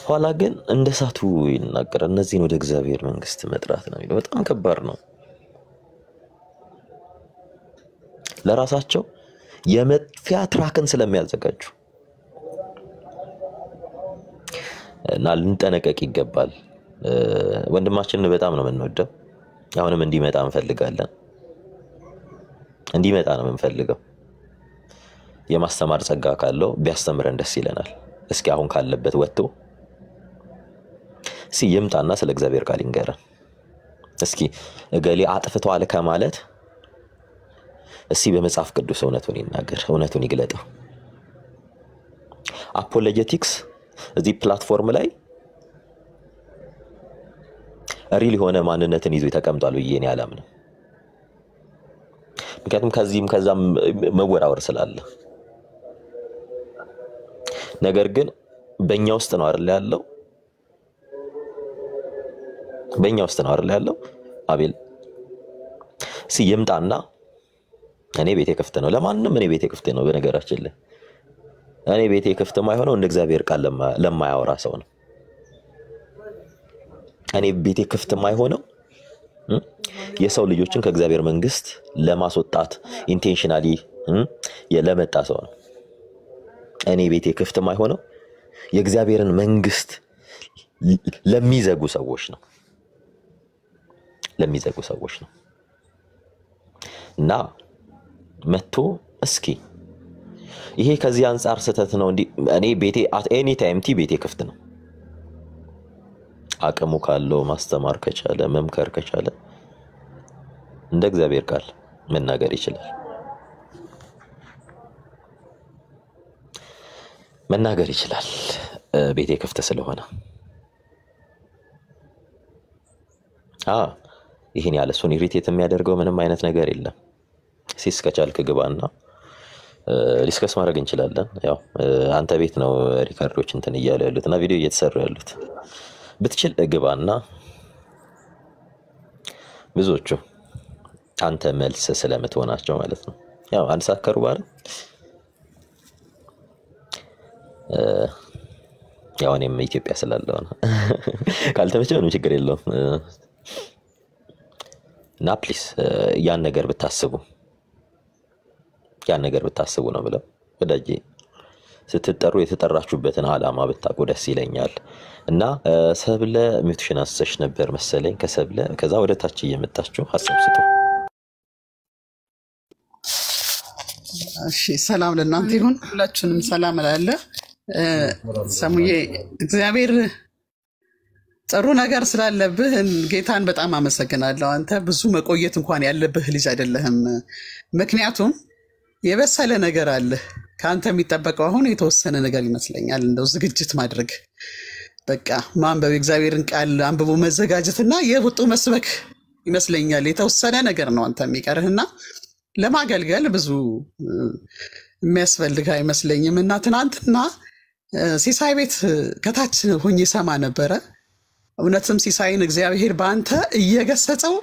ኋላ ግን እንደሳቱ ይናገራል። እነዚህን ወደ እግዚአብሔር መንግስት መጥራት ነው የሚለው በጣም ከባድ ነው። ለራሳቸው የመጥፊያ ትራክን ስለሚያዘጋጁ እና ልንጠነቀቅ ይገባል። ወንድማችንን በጣም ነው የምንወደው። አሁንም እንዲመጣ እንፈልጋለን። እንዲመጣ ነው የምንፈልገው። የማስተማር ጸጋ ካለው ቢያስተምረን ደስ ይለናል። እስኪ አሁን ካለበት ወጥቶ ሲይምጣና ስለ እግዚአብሔር ቃል ይንገረን። እስኪ እገሌ አጥፍቷል ከማለት እስኪ በመጽሐፍ ቅዱስ እውነቱን ይናገር፣ እውነቱን ይግለጠው። አፖሎጀቲክስ እዚህ ፕላትፎርም ላይ ሪል የሆነ ማንነትን ይዞ ተቀምጧል ብዬ እኔ አላምንም። ምክንያቱም ከዚህም ከዛም መወራወር ስላለ ነገር ግን በእኛ ውስጥ ነው አይደል ያለው በእኛ ውስጥ ነው አይደል ያለው አቤል ሲይምጣና እኔ ቤቴ ክፍት ነው ለማንንም እኔ ቤቴ ክፍት ነው። በነገራችን ላይ እኔ ቤቴ ክፍት ማይሆነው እንደ እግዚአብሔር ቃል ለማያወራ ሰው ነው። እኔ ቤቴ ክፍት ማይሆነው የሰው ልጆችን ከእግዚአብሔር መንግስት ለማስወጣት ኢንቴንሽናሊ የለመጣ ሰው ነው። እኔ ቤቴ ክፍት ማይሆነው የእግዚአብሔርን መንግስት ለሚዘጉ ሰዎች ነው እና መጥቶ እስኪ ይሄ ከዚህ አንፃር ስተት ነው እንዴ? እኔ ቤቴ at any time ቤቴ ክፍት ነው። አቅሙ ካለው ማስተማር ከቻለ መምከር ከቻለ እንደ እግዚአብሔር ቃል መናገር ይችላል። ቤቴ ክፍት ስለሆነ ይሄን ያለ ሱን ኢሪቴት የሚያደርገው ምንም አይነት ነገር የለም። ሲስ ከቻልክ ግባና ዲስከስ ማድረግ እንችላለን። ያው አንተ ቤት ነው ሪካርዶች እንትን እያሉ ያሉትና ቪዲዮ እየተሰሩ ያሉት ብትችል ግባና ብዙዎቹ አንተ መልስ ስለምትሆናቸው ማለት ነው። ያው አንድ ሰዓት ከሩብ አይደል ያው እኔም ኢትዮጵያ ስላለው ነው ካልተመቸኝ ምንም ችግር የለውም። እና ፕሊስ ያን ነገር ብታስቡ ነው ብለው ወዳጄ ስትጠሩ የተጠራችሁበትን ዓላማ ብታውቁ ደስ ይለኛል። እና ሰብለ ሚውትሽን አሰሽ ነበር መሰለኝ ከሰብለ ከዛ ወደ ታች እየመጣችሁ ሐሳብ ስጡ። እሺ ሰላም ለእናንተ ይሁን። ሁላችንም ሰላም አላለ ሰሙዬ እግዚአብሔር ጥሩ ነገር ስላለብህ ጌታን በጣም አመሰግናለሁ። አንተ ብዙ መቆየት እንኳን ያለብህ ልጅ አይደለህም። ምክንያቱም የበሰለ ነገር አለ። ካንተ የሚጠበቀው አሁን የተወሰነ ነገር ይመስለኛል። እንደው ዝግጅት ማድረግ በቃ ማንበብ እግዚአብሔርን ቃል አንብቦ መዘጋጀትና የቡጡ መስበክ ይመስለኛል። የተወሰነ ነገር ነው አንተ የሚቀርህና ለማገልገል ብዙ የሚያስፈልግ አይመስለኝም። እና ትናንትና ሲሳይ ቤት ከታች ሆኜ ሰማ ነበረ። እውነትም ሲሳይን እግዚአብሔር በአንተ እየገሰጸው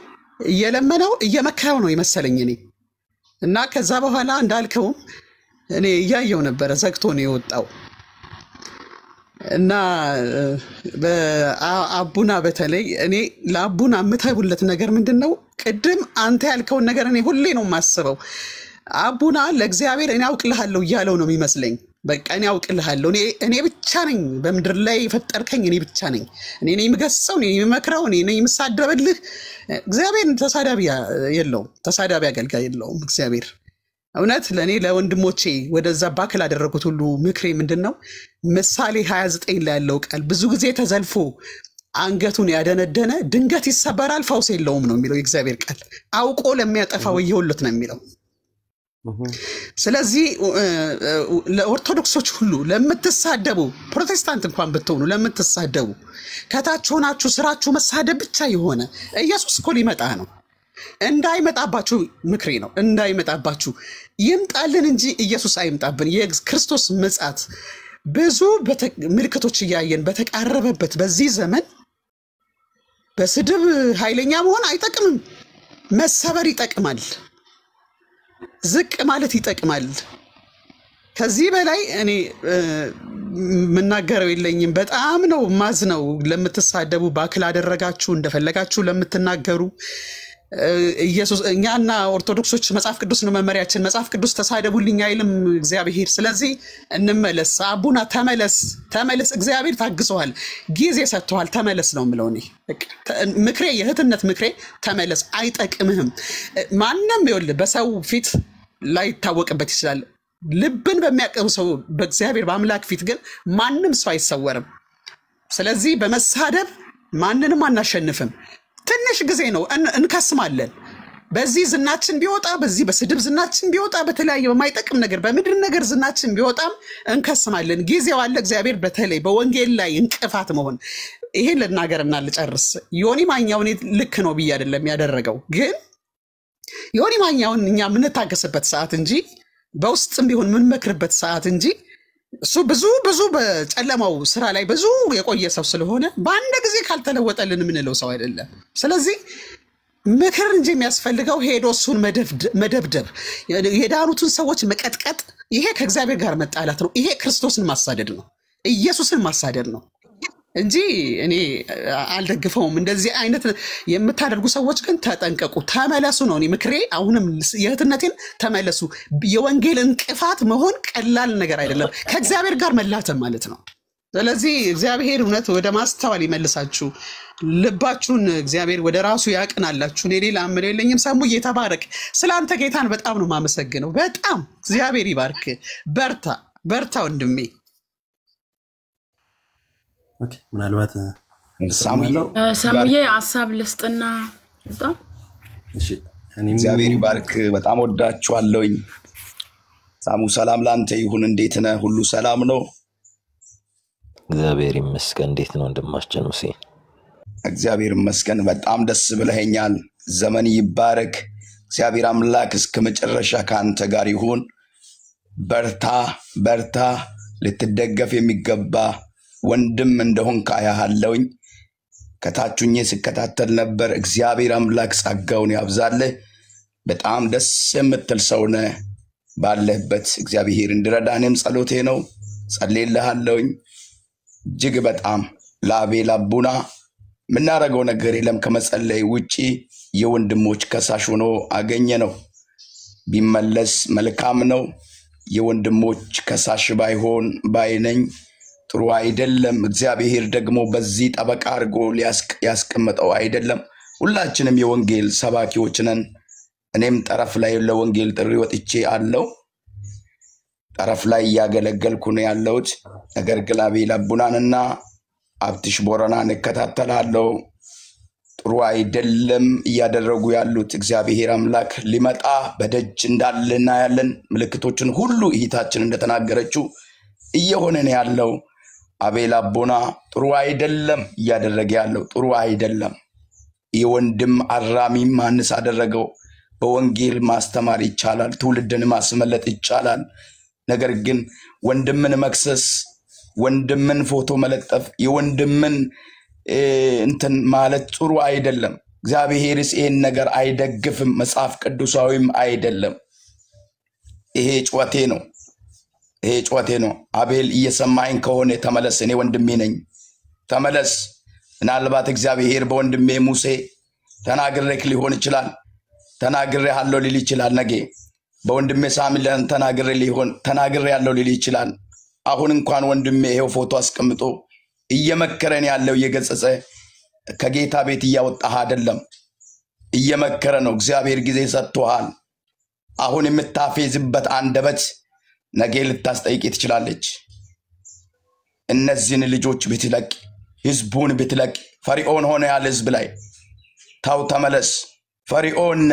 እየለመነው እየመከረው ነው ይመስለኝ እኔ። እና ከዛ በኋላ እንዳልከውም እኔ እያየው ነበረ ዘግቶ ነው የወጣው። እና በአቡና በተለይ እኔ ለአቡና የምታዩለት ነገር ምንድነው? ቅድም አንተ ያልከውን ነገር እኔ ሁሌ ነው የማስበው። አቡና ለእግዚአብሔር እኔ አውቅልሃለሁ እያለው ነው የሚመስለኝ። በቃ እኔ አውቅልሃለሁ፣ እኔ ብቻ ነኝ በምድር ላይ የፈጠርከኝ፣ እኔ ብቻ ነኝ፣ እኔ ነኝ የምገስጸው፣ እኔ ነኝ የምመክረው፣ እኔ ነኝ የምሳደብልህ። እግዚአብሔር ተሳዳቢ የለውም፣ ተሳዳቢ አገልጋይ የለውም እግዚአብሔር። እውነት ለእኔ ለወንድሞቼ ወደዛ ባክል ያደረጉት ሁሉ ምክሬ ምንድን ነው? ምሳሌ 29 ላይ ያለው ቃል ብዙ ጊዜ ተዘልፎ አንገቱን ያደነደነ ድንገት ይሰበራል፣ ፈውስ የለውም ነው የሚለው የእግዚአብሔር ቃል። አውቆ ለሚያጠፋ ወዮለት ነው የሚለው። ስለዚህ ለኦርቶዶክሶች ሁሉ ለምትሳደቡ፣ ፕሮቴስታንት እንኳን ብትሆኑ ለምትሳደቡ፣ ከታች ሆናችሁ ስራችሁ መሳደብ ብቻ የሆነ ኢየሱስ እኮ ሊመጣ ነው። እንዳይመጣባችሁ ምክሬ ነው። እንዳይመጣባችሁ ይምጣልን እንጂ ኢየሱስ አይምጣብን። የክርስቶስ ምጽአት ብዙ ምልክቶች እያየን በተቃረበበት በዚህ ዘመን በስድብ ኃይለኛ መሆን አይጠቅምም። መሰበር ይጠቅማል። ዝቅ ማለት ይጠቅማል። ከዚህ በላይ እኔ የምናገረው የለኝም። በጣም ነው ማዝነው ለምትሳደቡ፣ ባክል አደረጋችሁ እንደፈለጋችሁ ለምትናገሩ። ኢየሱስ እኛና ኦርቶዶክሶች መጽሐፍ ቅዱስ ነው መመሪያችን። መጽሐፍ ቅዱስ ተሳደቡልኝ አይልም እግዚአብሔር። ስለዚህ እንመለስ። አቡና ተመለስ። እግዚአብሔር ታግሰዋል፣ ጊዜ ሰጥተዋል። ተመለስ ነው የምለው እኔ። ምክሬ፣ የእህትነት ምክሬ ተመለስ። አይጠቅምህም። ማንም ይኸውልህ በሰው ፊት ላይታወቅበት ይችላል። ልብን በሚያቀሩ ሰው በእግዚአብሔር በአምላክ ፊት ግን ማንም ሰው አይሰወርም። ስለዚህ በመሳደብ ማንንም አናሸንፍም። ትንሽ ጊዜ ነው፣ እንከስማለን። በዚህ ዝናችን ቢወጣ፣ በዚህ በስድብ ዝናችን ቢወጣ፣ በተለያየ በማይጠቅም ነገር በምድር ነገር ዝናችን ቢወጣም እንከስማለን። ጊዜው አለ። እግዚአብሔር በተለይ በወንጌል ላይ እንቅፋት መሆን፣ ይሄን ልናገርና ልጨርስ። ዮኒ ማኛውን ልክ ነው ብዬ አይደለም ያደረገው፣ ግን ዮኒ ማኛውን እኛ የምንታገስበት ሰዓት እንጂ በውስጥም ቢሆን የምንመክርበት ሰዓት እንጂ እሱ ብዙ በጨለማው ስራ ላይ ብዙ የቆየ ሰው ስለሆነ በአንድ ጊዜ ካልተለወጠልን የምንለው ሰው አይደለም። ስለዚህ ምክር እንጂ የሚያስፈልገው ሄዶ እሱን መደብደብ፣ የዳኑትን ሰዎች መቀጥቀጥ፣ ይሄ ከእግዚአብሔር ጋር መጣላት ነው። ይሄ ክርስቶስን ማሳደድ ነው፣ ኢየሱስን ማሳደድ ነው እንጂ እኔ አልደግፈውም። እንደዚህ አይነት የምታደርጉ ሰዎች ግን ተጠንቀቁ፣ ተመለሱ ነው እኔ ምክሬ። አሁንም የእህትነቴን ተመለሱ። የወንጌል እንቅፋት መሆን ቀላል ነገር አይደለም፣ ከእግዚአብሔር ጋር መላተም ማለት ነው። ስለዚህ እግዚአብሔር እውነት ወደ ማስተዋል ይመልሳችሁ፣ ልባችሁን እግዚአብሔር ወደ ራሱ ያቅናላችሁ። እኔ ሌላ ምን የለኝም። ሰሙ እየተባረክ ስለ አንተ ጌታን በጣም ነው የማመሰግነው። በጣም እግዚአብሔር ይባርክ። በርታ ወንድሜ። ምናልባት ሰሙዬ ሀሳብ ልስጥና እግዚአብሔር ይባርክ። በጣም ወዳችኋለሁኝ። ሳሙ ሰላም ላንተ ይሁን። እንዴት ነህ? ሁሉ ሰላም ነው? እግዚአብሔር ይመስገን። እንዴት ነው ወንድማችን ሙሴ? እግዚአብሔር ይመስገን። በጣም ደስ ብለኸኛል። ዘመን ይባረክ። እግዚአብሔር አምላክ እስከ መጨረሻ ካንተ ጋር ይሁን። በርታ። ልትደገፍ የሚገባ ወንድም እንደሆንክ አያለሁኝ። ከታቹኝ ስከታተል ነበር። እግዚአብሔር አምላክ ጸጋውን ያብዛልህ። በጣም ደስ የምትል ሰው ነህ። ባለህበት እግዚአብሔር እንዲረዳህ እኔም ጸሎቴ ነው። ጸልይልሃለሁኝ። እጅግ በጣም ለአቤል አቡና ምናረገው ነገር የለም ከመጸለይ ውጪ። የወንድሞች ከሳሽ ሆኖ አገኘ ነው። ቢመለስ መልካም ነው። የወንድሞች ከሳሽ ባይሆን ባይነኝ ጥሩ አይደለም። እግዚአብሔር ደግሞ በዚህ ጠበቃ አድርጎ ያስቀመጠው አይደለም። ሁላችንም የወንጌል ሰባኪዎች ነን። እኔም ጠረፍ ላይ ለወንጌል ጥሪ ወጥቼ አለው። ጠረፍ ላይ ያገለገልኩ ነው ያለሁት። ነገር ግን አቤል አቡናንና አብትሽ ቦረናን እከታተላለሁ። ጥሩ አይደለም እያደረጉ ያሉት። እግዚአብሔር አምላክ ሊመጣ በደጅ እንዳለና ያለን ምልክቶችን ሁሉ እህታችን እንደተናገረችው እየሆነ ነው ያለው። አቤል አቡና ጥሩ አይደለም እያደረገ ያለው፣ ጥሩ አይደለም። የወንድም አራሚም ማንስ አደረገው? በወንጌል ማስተማር ይቻላል፣ ትውልድን ማስመለጥ ይቻላል። ነገር ግን ወንድምን መክሰስ፣ ወንድምን ፎቶ መለጠፍ፣ የወንድምን እንትን ማለት ጥሩ አይደለም። እግዚአብሔርስ ይህን ነገር አይደግፍም፣ መጽሐፍ ቅዱሳዊም አይደለም። ይሄ ጩኸቴ ነው፣ ይሄ ጩኸቴ ነው። አቤል እየሰማኝ ከሆነ ተመለስ፣ እኔ ወንድሜ ነኝ፣ ተመለስ። ምናልባት እግዚአብሔር በወንድሜ ሙሴ ተናግሬክ ሊሆን ይችላል፣ ተናግሬሃለሁ ሊል ይችላል። ነገ በወንድሜ ሳሙኤልን ተናግሬያለሁ ሊል ይችላል። አሁን እንኳን ወንድሜ ይሄው ፎቶ አስቀምጦ እየመከረን ያለው እየገጸጸ ከጌታ ቤት እያወጣህ አይደለም፣ እየመከረ ነው። እግዚአብሔር ጊዜ ሰጥቶሃል። አሁን የምታፌዝበት አንደበት ነገ ልታስጠይቅ ትችላለች። እነዚህን ልጆች ብትለቅ፣ ህዝቡን ብትለቅ፣ ፈርዖን ሆነ ያለ ህዝብ ላይ ታው ተመለስ። ፈርዖን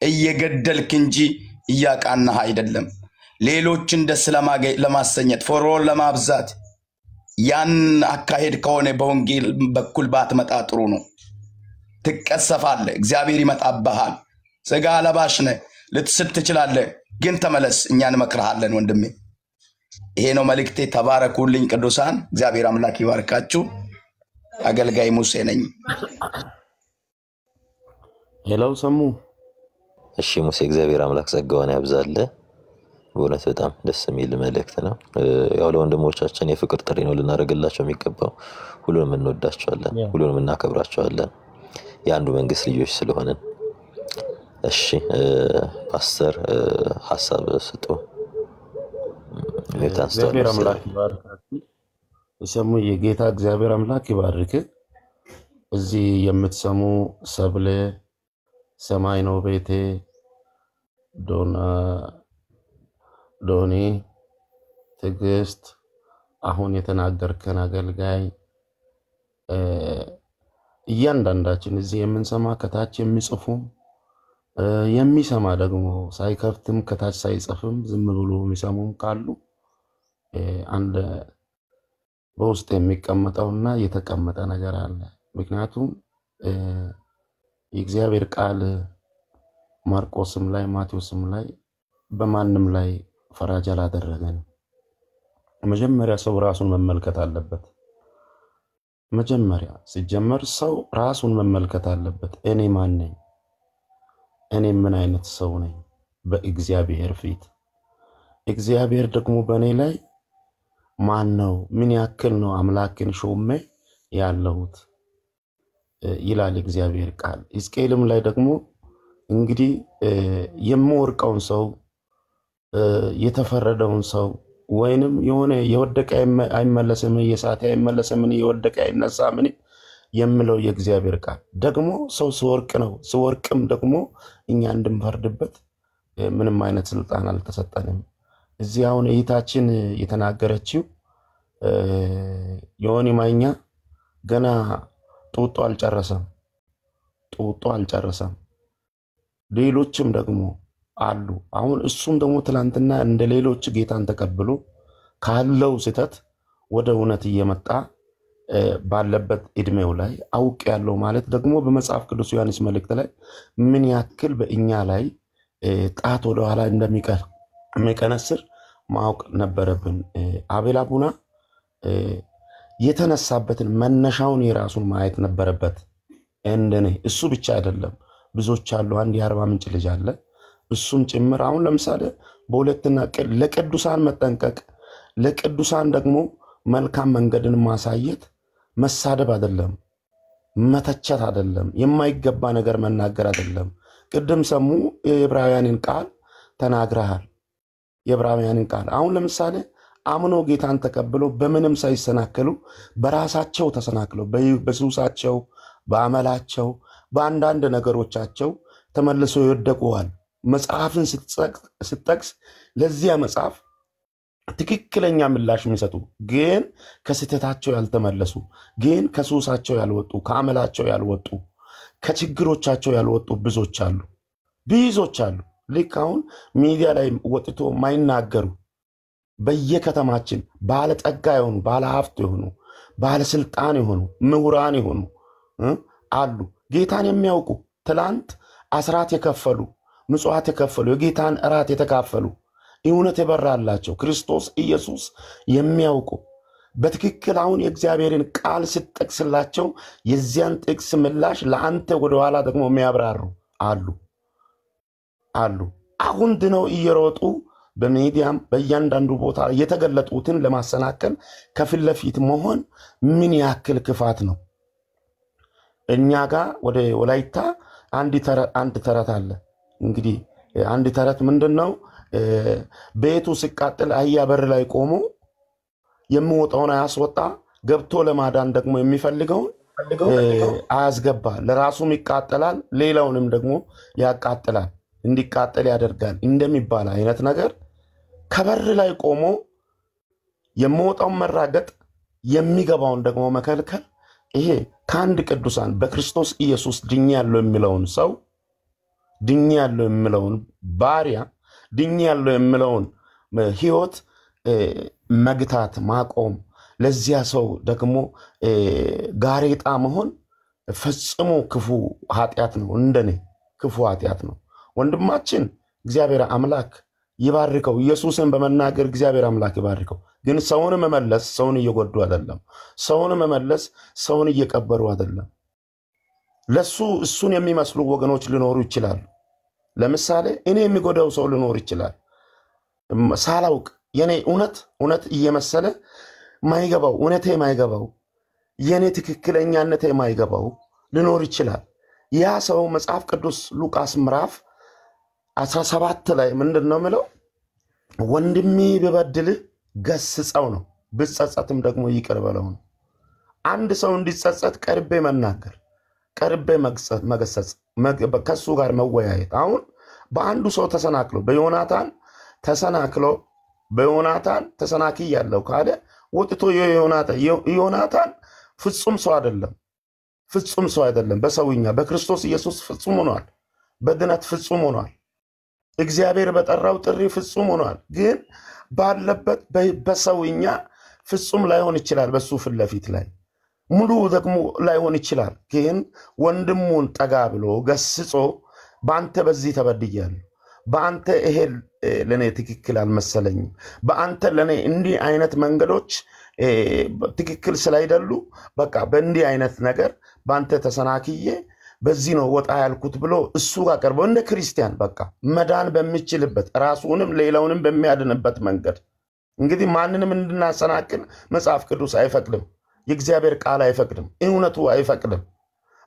እየገደልክ እንጂ እያቃናህ አይደለም። ሌሎችን ደስ ለማሰኘት ፈርዖን ለማብዛት ያን አካሄድ ከሆነ በወንጌል በኩል ባትመጣ ጥሩ ነው። ትቀሰፋለህ፣ እግዚአብሔር ይመጣብሃል። ስጋ ለባሽ ነህ፣ ልትስት ትችላለህ። ግን ተመለስ፣ እኛ እንመክርሃለን ወንድሜ። ይሄ ነው መልእክቴ። ተባረኩልኝ ቅዱሳን፣ እግዚአብሔር አምላክ ይባርካችሁ። አገልጋይ ሙሴ ነኝ። ሄላው ሰሙ። እሺ ሙሴ፣ እግዚአብሔር አምላክ ጸጋውን ያብዛልህ። በእውነት በጣም ደስ የሚል መልእክት ነው። ያው ለወንድሞቻችን የፍቅር ጥሪ ነው ልናደርግላቸው የሚገባው። ሁሉንም እንወዳቸዋለን፣ ሁሉንም እናከብራቸዋለን፣ የአንዱ መንግስት ልጆች ስለሆነን። እሺ ፓስተር ሐሳብ ስጡ። እግዚአብሔር አምላክ ይባርካችሁ። ሰሙ የጌታ እግዚአብሔር አምላክ ይባርክ። እዚህ የምትሰሙ ሰብለ ሰማይ ነው ቤቴ ዶኒ ትግስት አሁን የተናገርከን አገልጋይ እያንዳንዳችን እዚህ የምንሰማ ከታች የሚጽፉ የሚሰማ ደግሞ ሳይከፍትም ከታች ሳይጽፍም ዝም ብሎ የሚሰሙም ካሉ አንድ በውስጥ የሚቀመጠውና የተቀመጠ ነገር አለ። ምክንያቱም የእግዚአብሔር ቃል ማርቆስም ላይ ማቴዎስም ላይ በማንም ላይ ፈራጅ አላደረገንም። መጀመሪያ ሰው ራሱን መመልከት አለበት። መጀመሪያ ሲጀመር ሰው ራሱን መመልከት አለበት። እኔ ማን ነኝ? እኔ ምን አይነት ሰው ነኝ በእግዚአብሔር ፊት? እግዚአብሔር ደግሞ በእኔ ላይ ማን ነው? ምን ያክል ነው አምላክን ሾሜ ያለሁት ይላል እግዚአብሔር ቃል። ሕዝቅኤልም ላይ ደግሞ እንግዲህ የምወርቀውን ሰው የተፈረደውን ሰው ወይንም የሆነ የወደቀ አይመለስም፣ የሳተ አይመለስም፣ የወደቀ አይነሳም የሚለው የእግዚአብሔር ቃል ደግሞ ሰው ሲወርቅ ነው። ሲወርቅም ደግሞ እኛ እንድንፈርድበት ምንም አይነት ስልጣን አልተሰጠንም። እዚህ አሁን እይታችን የተናገረችው ዮኒ ማኛ ገና ጡጦ አልጨረሰም። ሌሎችም ደግሞ አሉ። አሁን እሱም ደግሞ ትላንትና እንደ ሌሎች ጌታን ተቀብሎ ካለው ስህተት ወደ እውነት እየመጣ ባለበት እድሜው ላይ አውቅ ያለው ማለት ደግሞ በመጽሐፍ ቅዱስ ዮሐንስ መልእክት ላይ ምን ያክል በእኛ ላይ ጣት ወደ ኋላ እንደሚቀነስር ማወቅ ነበረብን። አቤል አቡና የተነሳበትን መነሻውን የራሱን ማየት ነበረበት። እንደኔ እሱ ብቻ አይደለም፣ ብዙዎች አሉ። አንድ የአርባ ምንጭ ልጅ አለ፣ እሱም ጭምር። አሁን ለምሳሌ በሁለትና ለቅዱሳን መጠንቀቅ፣ ለቅዱሳን ደግሞ መልካም መንገድን ማሳየት መሳደብ አይደለም፣ መተቸት አይደለም፣ የማይገባ ነገር መናገር አይደለም። ቅድም ሰሙ የዕብራውያንን ቃል ተናግረሃል። የዕብራውያንን ቃል አሁን ለምሳሌ አምኖ ጌታን ተቀብሎ በምንም ሳይሰናከሉ በራሳቸው ተሰናክለው በሱሳቸው በአመላቸው በአንዳንድ ነገሮቻቸው ተመልሰው ይወደቁዋል። መጽሐፍን ስትጠቅስ ለዚያ መጽሐፍ ትክክለኛ ምላሽ የሚሰጡ ግን ከስህተታቸው ያልተመለሱ ግን ከሱሳቸው ያልወጡ ከአመላቸው ያልወጡ ከችግሮቻቸው ያልወጡ ብዙዎች አሉ። ልክ አሁን ሚዲያ ላይ ወጥቶ ማይናገሩ በየከተማችን ባለጠጋ የሆኑ ባለሀብት የሆኑ ባለስልጣን የሆኑ ምሁራን የሆኑ አሉ። ጌታን የሚያውቁ ትላንት አስራት የከፈሉ ምጽዋት የከፈሉ የጌታን እራት የተካፈሉ እውነት የበራላቸው ክርስቶስ ኢየሱስ የሚያውቁ በትክክል አሁን የእግዚአብሔርን ቃል ስትጠቅስላቸው የዚያን ጥቅስ ምላሽ ለአንተ ወደ ኋላ ደግሞ የሚያብራሩ አሉ። አሁን ድነው እየሮጡ በሚዲያም በእያንዳንዱ ቦታ የተገለጡትን ለማሰናከል ከፊት ለፊት መሆን ምን ያክል ክፋት ነው? እኛ ጋር ወደ ወላይታ አንድ ተረት አለ። እንግዲህ አንድ ተረት ምንድነው? ቤቱ ሲቃጠል አህያ በር ላይ ቆሞ የሚወጣውን አያስወጣ፣ ገብቶ ለማዳን ደግሞ የሚፈልገውን አያስገባ፣ ለራሱም ይቃጠላል፣ ሌላውንም ደግሞ ያቃጥላል፣ እንዲቃጠል ያደርጋል እንደሚባል አይነት ነገር ከበር ላይ ቆሞ የሚወጣውን መራገጥ የሚገባውን ደግሞ መከልከል፣ ይሄ ከአንድ ቅዱሳን በክርስቶስ ኢየሱስ ድኛለሁ የሚለውን ሰው ድኛለሁ የሚለውን ባሪያ ድኛለሁ የሚለውን ህይወት መግታት ማቆም፣ ለዚያ ሰው ደግሞ ጋሬጣ መሆን ፈጽሞ ክፉ ኃጢአት ነው። እንደኔ ክፉ ኃጢአት ነው። ወንድማችን እግዚአብሔር አምላክ ይባርከው። ኢየሱስን በመናገር እግዚአብሔር አምላክ ይባርከው። ግን ሰውን መመለስ ሰውን እየጎዱ አይደለም። ሰውን መመለስ ሰውን እየቀበሩ አይደለም። ለሱ እሱን የሚመስሉ ወገኖች ሊኖሩ ይችላሉ። ለምሳሌ እኔ የሚጎዳው ሰው ሊኖር ይችላል። ሳላውቅ የኔ እውነት እየመሰለ ማይገባው እውነቴ ማይገባው የኔ ትክክለኛነቴ ማይገባው ሊኖር ይችላል። ያ ሰው መጽሐፍ ቅዱስ ሉቃስ ምዕራፍ 17 ላይ ምንድነው የሚለው? ወንድሜ ቢበድል ገስጸው ነው፣ ብጸጸትም ደግሞ ይቅር በለው ነው። አንድ ሰው እንዲጸጸት ቀርቤ መናገር፣ ቀርቤ መገሰጽ፣ ከሱ ጋር መወያየት። አሁን በአንዱ ሰው ተሰናክሎ በዮናታን ተሰናክይ ያለው ካለ ወጥቶ ዮናታን ፍጹም ሰው አይደለም። በሰውኛ በክርስቶስ ኢየሱስ ፍጹም ሆኗል። በድነት ፍጹም ሆኗል። እግዚአብሔር በጠራው ጥሪ ፍጹም ሆኗል። ግን ባለበት በሰውኛ ፍጹም ላይሆን ይችላል። በሱ ፊት ለፊት ላይ ሙሉ ደግሞ ላይሆን ይችላል። ግን ወንድሙን ጠጋ ብሎ ገስጾ በአንተ በዚህ ተበድያለሁ፣ በአንተ ይሄ ለኔ ትክክል አልመሰለኝም፣ በአንተ ለኔ እንዲህ አይነት መንገዶች ትክክል ስላይደሉ በቃ በእንዲህ አይነት ነገር በአንተ ተሰናክዬ በዚህ ነው ወጣ ያልኩት ብሎ እሱ ጋር ቀርቦ እንደ ክርስቲያን በቃ መዳን በሚችልበት ራሱንም ሌላውንም በሚያድንበት መንገድ እንግዲህ ማንንም እንድናሰናክል መጽሐፍ ቅዱስ አይፈቅድም። የእግዚአብሔር ቃል አይፈቅድም። እውነቱ አይፈቅድም።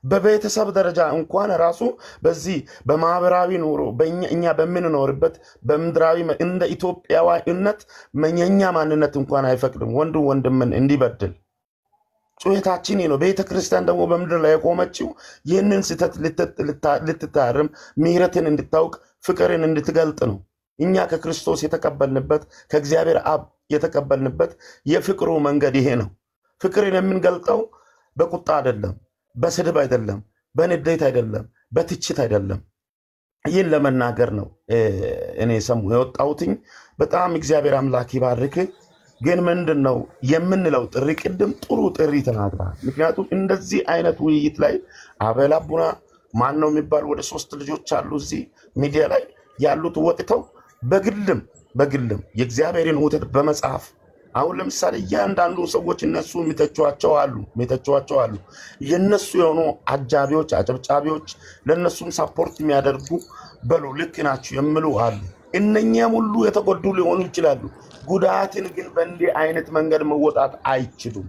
በቤተሰብ ደረጃ እንኳን ራሱ በዚህ በማህበራዊ ኑሮ እኛ በምንኖርበት በምድራዊ እንደ ኢትዮጵያዊነት መኘኛ ማንነት እንኳን አይፈቅድም ወንድምን እንዲበድል። ጩኸታችን ነው። ቤተክርስቲያን ደግሞ በምድር ላይ የቆመችው ይህንን ስህተት ልትታርም፣ ምህረትን እንድታውቅ፣ ፍቅርን እንድትገልጥ ነው። እኛ ከክርስቶስ የተቀበልንበት ከእግዚአብሔር አብ የተቀበልንበት የፍቅሩ መንገድ ይሄ ነው። ፍቅርን የምንገልጠው በቁጣ አይደለም፣ በስድብ አይደለም፣ በንዴት አይደለም፣ በትችት አይደለም። ይህን ለመናገር ነው እኔ ሰሙ የወጣሁትኝ። በጣም እግዚአብሔር አምላክ ይባርክ። ግን ምንድነው የምንለው ጥሪ? ቅድም ጥሩ ጥሪ ተናግረሃል። ምክንያቱም እንደዚህ አይነት ውይይት ላይ አቤል አቡና ማን ነው የሚባል ወደ 3 ልጆች አሉ እዚህ ሚዲያ ላይ ያሉት ወጥተው በግልም የእግዚአብሔርን ውተት በመጽሐፍ አሁን ለምሳሌ እያንዳንዱ ሰዎች እነሱ የሚተቿቸው አሉ። የነሱ የሆኑ አጃቢዎች፣ አጨብጫቢዎች ለነሱም ሰፖርት የሚያደርጉ በሉ ልክ ናችሁ የሚሉ አሉ። እነኛም ሁሉ የተጎዱ ሊሆኑ ይችላሉ። ጉዳትን ግን በእንዲህ አይነት መንገድ መወጣት አይችሉም።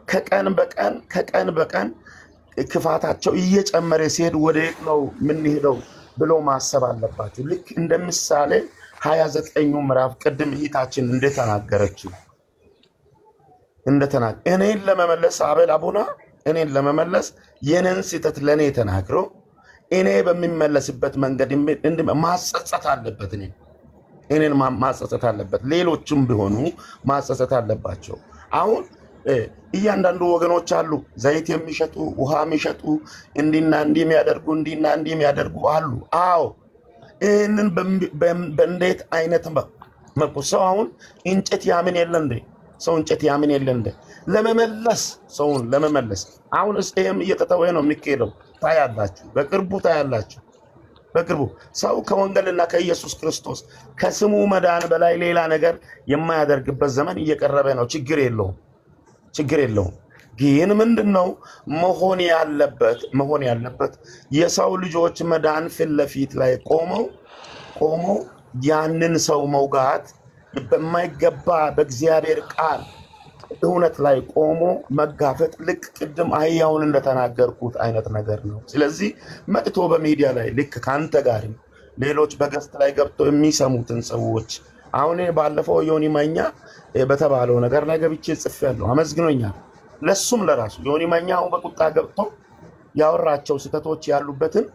ከቀን በቀን ክፋታቸው እየጨመረ ሲሄድ ወዴት ነው የምንሄደው ብሎ ማሰብ አለባቸው። ልክ እንደ ምሳሌ 29 ምዕራፍ ቅድም እህታችን እንደተናገረችው እኔን ለመመለስ አቤል አቡና እኔን ለመመለስ የኔን ስህተት ለኔ ተናግሮ እኔ በሚመለስበት መንገድ ማጸጸት አለበት። እኔን ማጸጸት አለበት። ሌሎችም ቢሆኑ ማጸጸት አለባቸው። አሁን እያንዳንዱ ወገኖች አሉ ዘይት የሚሸጡ ውሃ የሚሸጡ እንዲና እንዲ የሚያደርጉ አሉ። አዎ ይህንን በእንዴት አይነት መልኩ ሰው አሁን እንጨት ያምን የለ እንዴ? ሰው እንጨት ያምን የለ እንዴ? ለመመለስ ሰውን ለመመለስ አሁን እስቴም እየተተወ ነው የሚካሄደው። ታያላችሁ፣ በቅርቡ ታያላችሁ። በቅርቡ ሰው ከወንጌልና ከኢየሱስ ክርስቶስ ከስሙ መዳን በላይ ሌላ ነገር የማያደርግበት ዘመን እየቀረበ ነው። ችግር የለውም። ግን ምንድነው መሆን ያለበት የሰው ልጆች መዳን ፊት ለፊት ላይ ቆመው ያንን ሰው መውጋት በማይገባ በእግዚአብሔር ቃል እውነት ላይ ቆሞ መጋፈጥ ልክ ቅድም አህያውን እንደተናገርኩት አይነት ነገር ነው። ስለዚህ መጥቶ በሚዲያ ላይ ልክ ካንተ ጋር ሌሎች በገስት ላይ ገብተው የሚሰሙትን ሰዎች አሁን ባለፈው ዮኒ ማኛ በተባለው ነገር ላይ ገብቼ ጽፌያለሁ፣ አመስግኖኛል። ለሱም ለራሱ ዮኒ ማኛው በቁጣ ገብቶ ያወራቸው ስህተቶች ያሉበትን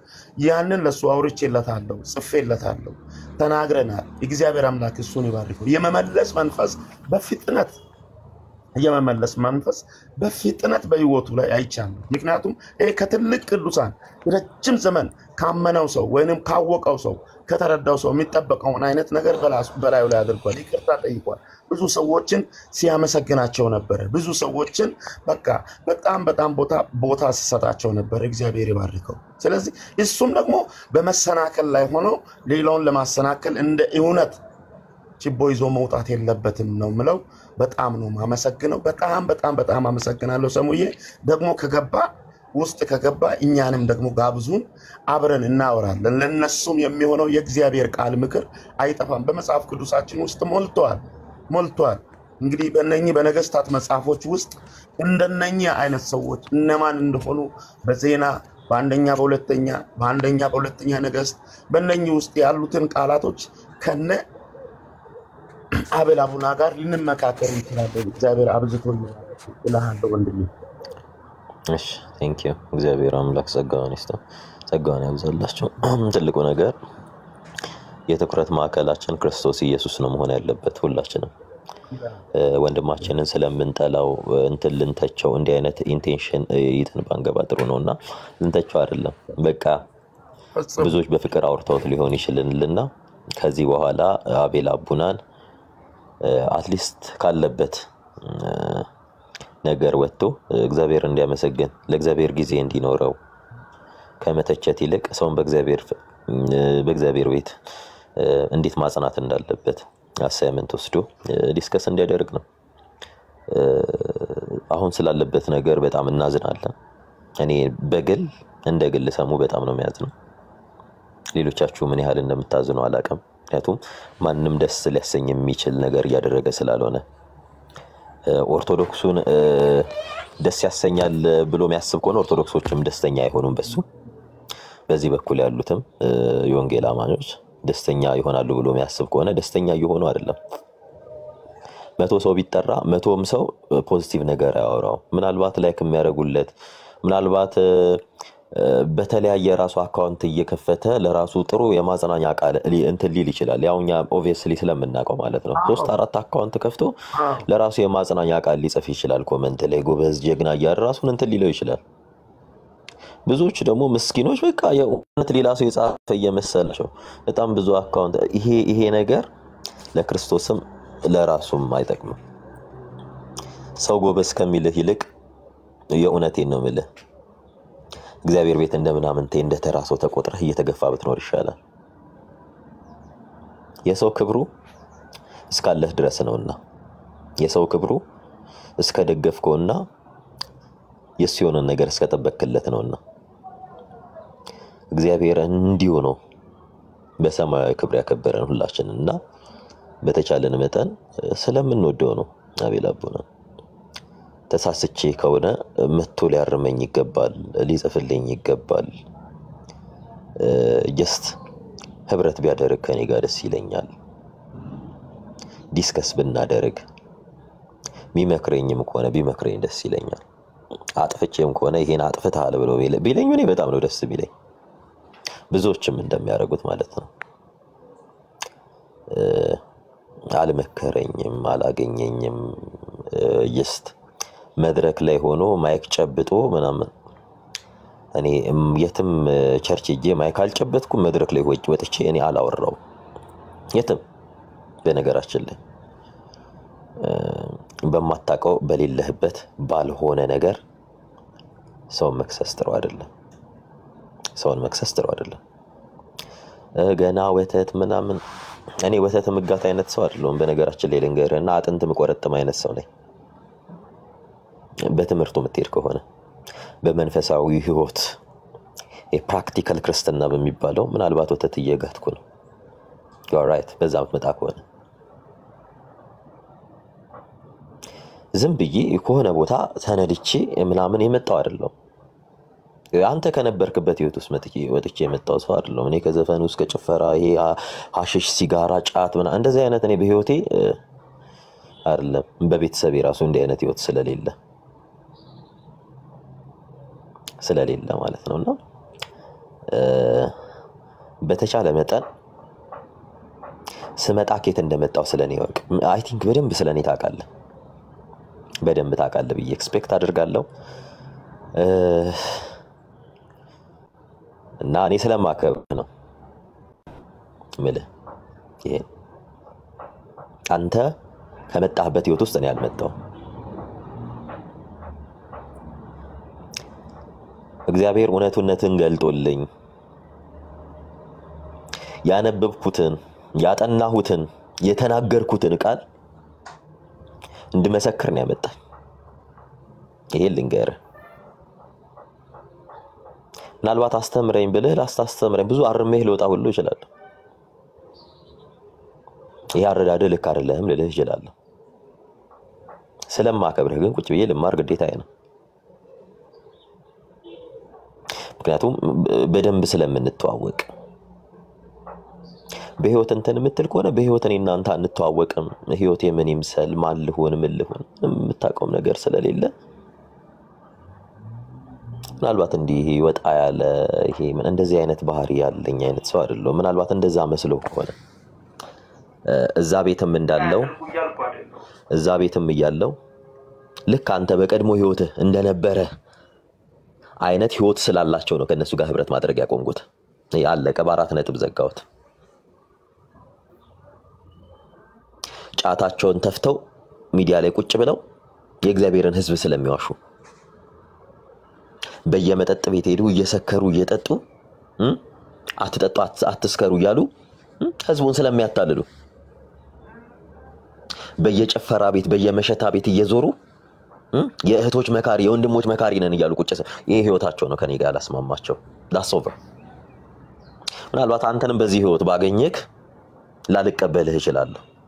ያንን ለሱ አውርቼለታለሁ፣ ጽፌለታለሁ፣ ተናግረናል። እግዚአብሔር አምላክ እሱን ይባርከው። የመመለስ መንፈስ በፍጥነት በህይወቱ ላይ አይቻለሁ። ምክንያቱም ከትልቅ ቅዱሳን ረጅም ዘመን ካመነው ሰው ወይንም ካወቀው ሰው ከተረዳው ሰው የሚጠበቀውን አይነት ነገር በላዩ ላይ አድርጓል። ይቅርታ ጠይቋል። ብዙ ሰዎችን ሲያመሰግናቸው ነበር። ብዙ ሰዎችን በቃ በጣም ቦታ ሲሰጣቸው ነበር። እግዚአብሔር ይባርከው። ስለዚህ እሱም ደግሞ በመሰናከል ላይ ሆኖ ሌላውን ለማሰናከል እንደ እውነት ችቦ ይዞ መውጣት የለበትም ነው ምለው። በጣም ነው ማመሰግነው። በጣም አመሰግናለሁ። ሰሙዬ ደግሞ ከገባ እኛንም ደግሞ ጋብዙን፣ አብረን እናወራለን። ለነሱም የሚሆነው የእግዚአብሔር ቃል ምክር አይጠፋም። በመጽሐፍ ቅዱሳችን ውስጥ ሞልቷል። እንግዲህ በነገስታት መጽሐፎች ውስጥ እንደነኛ አይነት ሰዎች እነማን እንደሆኑ በዜና በአንደኛ በሁለተኛ ነገስት በእነኚህ ውስጥ ያሉትን ቃላቶች ከነ አቤል አቡና ጋር ልንመካከር እንችላለን። እግዚአብሔር አብዝቶ ይላል ወንድሜ። እሺ ቴንክ ዩ። እግዚአብሔር አምላክ ጸጋውን ይስጠው፣ ጸጋውን ያብዛላችሁ። ትልቁ ነገር የትኩረት ማዕከላችን ክርስቶስ ኢየሱስ ነው መሆን ያለበት። ሁላችንም ወንድማችንን ስለምንጠላው እንትን ልንተቸው እንዲህ አይነት ኢንቴንሽን ይተን ባንገባ ጥሩ ነውና ልንተቸው አይደለም። በቃ ብዙዎች በፍቅር አውርተውት ሊሆን ይችላልና ከዚህ በኋላ አቤል አቡናን አትሊስት ካለበት ነገር ወጥቶ እግዚአብሔር እንዲያመሰግን ለእግዚአብሔር ጊዜ እንዲኖረው ከመተቸት ይልቅ ሰውን በእግዚአብሔር ቤት እንዴት ማጽናት እንዳለበት አሳይመንት ወስዶ ዲስከስ እንዲያደርግ ነው። አሁን ስላለበት ነገር በጣም እናዝናለን። እኔ እንደ ግል ሰሙ በጣም ነው የሚያዝነው። ሌሎቻችሁ ምን ያህል እንደምታዝኑ አላውቅም። ምክንያቱም ማንንም ደስ ሊያሰኝ የሚችል ነገር እያደረገ ስላልሆነ ኦርቶዶክሱን ደስ ያሰኛል ብሎ የሚያስብ ከሆነ ኦርቶዶክሶችም ደስተኛ አይሆኑም በሱ። በዚህ በኩል ያሉትም የወንጌል አማኞች ደስተኛ ይሆናሉ ብሎ የሚያስብ ከሆነ ደስተኛ እየሆኑ አይደለም። 100 ሰው ቢጠራ 100ም ሰው ፖዚቲቭ ነገር ያወራው ምናልባት ላይክ የሚያደርጉለት ምናልባት በተለያየ ራሱ አካውንት እየከፈተ ለራሱ ጥሩ የማጽናኛ ቃል እንትን ሊል ይችላል። ያውኛ ኦብቪየስሊ ስለምናቀው ማለት ነው 3-4 አካውንት ከፍቶ ለራሱ የማጽናኛ ቃል ሊጽፍ ይችላል። ኮሜንት ላይ ጎበዝ ጀግና ያራሱን እንትን ሊለው ይችላል። ብዙዎች ደግሞ ምስኪኖች በቃ የእውነት ሌላ ሰው የጻፈ እየመሰላቸው በጣም ብዙ አካውንት ይሄ ነገር ለክርስቶስም ለራሱም አይጠቅምም። ሰው ጎበዝ ከሚልህ ይልቅ የእውነቴን ነው የምልህ እግዚአብሔር ቤት እንደምናምንቴ እንደተራሰው ተቆጥረህ እየተገፋ ብትኖር ይሻላል። የሰው ክብሩ እስካለህ ድረስ ነውና የሰው ክብሩ እስከደገፍከውና የሲዮን ነገር እስከተበከለት ነውና እግዚአብሔር እንዲሁ ነው በሰማያዊ ክብር ያከበረን ሁላችንና በተቻለን መጠን ስለምንወደው ነው። አቤል አቡና ተሳስቼ ከሆነ መጥቶ ሊያርመኝ ይገባል፣ ሊጽፍልኝ ይገባል። ጀስት ህብረት ቢያደርግ ከኔ ጋር ደስ ይለኛል። ዲስከስ ብናደርግ ቢመክረኝም ከሆነ ቢመክረኝ ደስ ይለኛል። አጥፍቼም ከሆነ ይሄን አጥፍተሃል ብሎ ቢለኝ እኔ በጣም ነው ደስ ቢለኝ። ብዙዎችም እንደሚያደርጉት ማለት ነው። አልመከረኝም፣ አላገኘኝም። ጀስት መድረክ ላይ ሆኖ ማይክ ጨብጦ ምናምን እኔ የትም ቸርች ሄጄ ማይክ አልጨበጥኩም። መድረክ ላይ ወጥቼ እኔ አላወራው የትም። በነገራችን ላይ በማታቀው በሌለህበት ባልሆነ ነገር ሰው መክሰስ ጥሩ አይደለም። ሰውን መክሰስ ጥሩ አይደለም። ገና ወተት ምናምን እኔ ወተት ምጋት አይነት ሰው አይደለሁም በነገራችን ላይ ልንገርህና አጥንት ምቆረጥም አይነት ሰው ነኝ። በትምህርቱ ምትሄድ ከሆነ በመንፈሳዊ ህይወት የፕራክቲካል ክርስትና በሚባለው ምናልባት ወተት እየጋትኩ ነው። you are right በዛ መጣ ከሆነ ዝም ብዬ ከሆነ ቦታ ተነድቼ ምናምን የመጣው አይደለም። አንተ ከነበርክበት ህይወት ውስጥ ወጥቼ የመጣው ሰው አይደለም። እኔ ከዘፈን ውስጥ ከጭፈራ ይሄ ሐሺሽ ሲጋራ ጫት ምናምን እንደዚህ አይነት እኔ በህይወቴ አይደለም በቤተሰብ ራሱ እንዲህ አይነት ህይወት ስለሌለ ማለት ነውና በተቻለ መጠን ስመጣ ከየት እንደመጣው ስለኔ ወቅ አይ ቲንክ በደንብ ስለኔ ታውቃለህ ብዬ ኤክስፔክት አድርጋለሁ። እና እኔ ስለማከብር ነው ምልህ ይሄ አንተ ከመጣህበት ህይወት ውስጥ እኔ አልመጣሁም። እግዚአብሔር እውነቱነትን ገልጦልኝ ያነበብኩትን ያጠናሁትን የተናገርኩትን ቃል እንድመሰክር ነው ያመጣኝ። ይሄ ልንገርህ ምናልባት አስተምረኝ ብለህ ላስታስተምረኝ ብዙ አርሜህ ልወጣ ሁሉ ይችላል። ይሄ አረዳደ ልክ አይደለም ልልህ ይችላል። ስለማከብርህ ግን ቁጭ ብዬ ልማር ግዴታዬ ነው። ምክንያቱም በደንብ ስለምንተዋወቅ በህይወት እንትን የምትል ከሆነ በህይወት እኔ እናንተ አንተዋወቅም። ህይወቴ ምን ይምሰል ማን ልሆን ምን ልሆን የምታውቀው ነገር ስለሌለ ምናልባት እንዲህ ወጣ ያለ ይሄ ምን እንደዚህ አይነት ባህሪ ያለኝ አይነት ሰው አይደለም። ምናልባት እንደዛ መስሎ ከሆነ እዛ ቤትም እንዳለው እዛ ቤትም እያለው ልክ አንተ በቀድሞ ህይወት እንደነበረ አይነት ህይወት ስላላቸው ነው ከነሱ ጋር ህብረት ማድረግ ያቆምኩት። ያለቀ በአራት ነጥብ ዘጋሁት። ጫታቸውን ተፍተው ሚዲያ ላይ ቁጭ ብለው የእግዚአብሔርን ህዝብ ስለሚዋሹ በየመጠጥ ቤት ሄዱ እየሰከሩ እየጠጡ አትጠጡ አትስከሩ እያሉ ህዝቡን ስለሚያታልሉ በየጨፈራ ቤት በየመሸታ ቤት እየዞሩ የእህቶች መካሪ የወንድሞች መካሪ ነን እያሉ ቁጭ ይሄ ህይወታቸው ነው ከኔ ጋር ያላስማማቸው። that's over። ምናልባት አንተንም በዚህ ህይወት ባገኘክ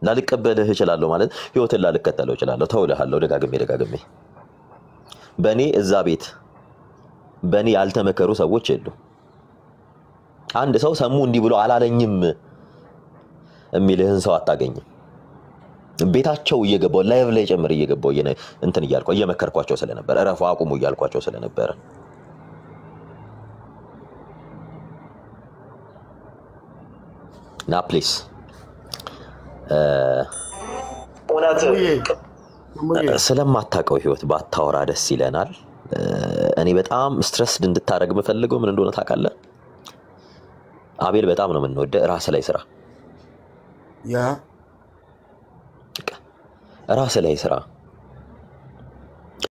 ላልቀበልህ እችላለሁ ማለት ህይወትን ላልከተለው እችላለሁ። ተውልሃለሁ ደጋግሜ በኔ እዛ ቤት በኔ ያልተመከሩ ሰዎች የሉ። አንድ ሰው ሰሙ እንዲህ ብሎ አላለኝም የሚልህን ሰው አታገኝም። ቤታቸው እየገባው ላይቭ ላይ ጨምር እየገባው እንትን እያልኳቸው እየመከርኳቸው ስለነበር እረፉ አቁሙ እያልኳቸው ስለነበር ና ፕሊስ ስለማታውቀው ህይወት ባታወራ ደስ ይለናል። እኔ በጣም ስትረስድ እንድታረግ መፈልገው ምን እንደሆነ ታውቃለህ? አቤል በጣም ነው የምንወደ ራስ ላይ ስራ ራስ ላይ ስራ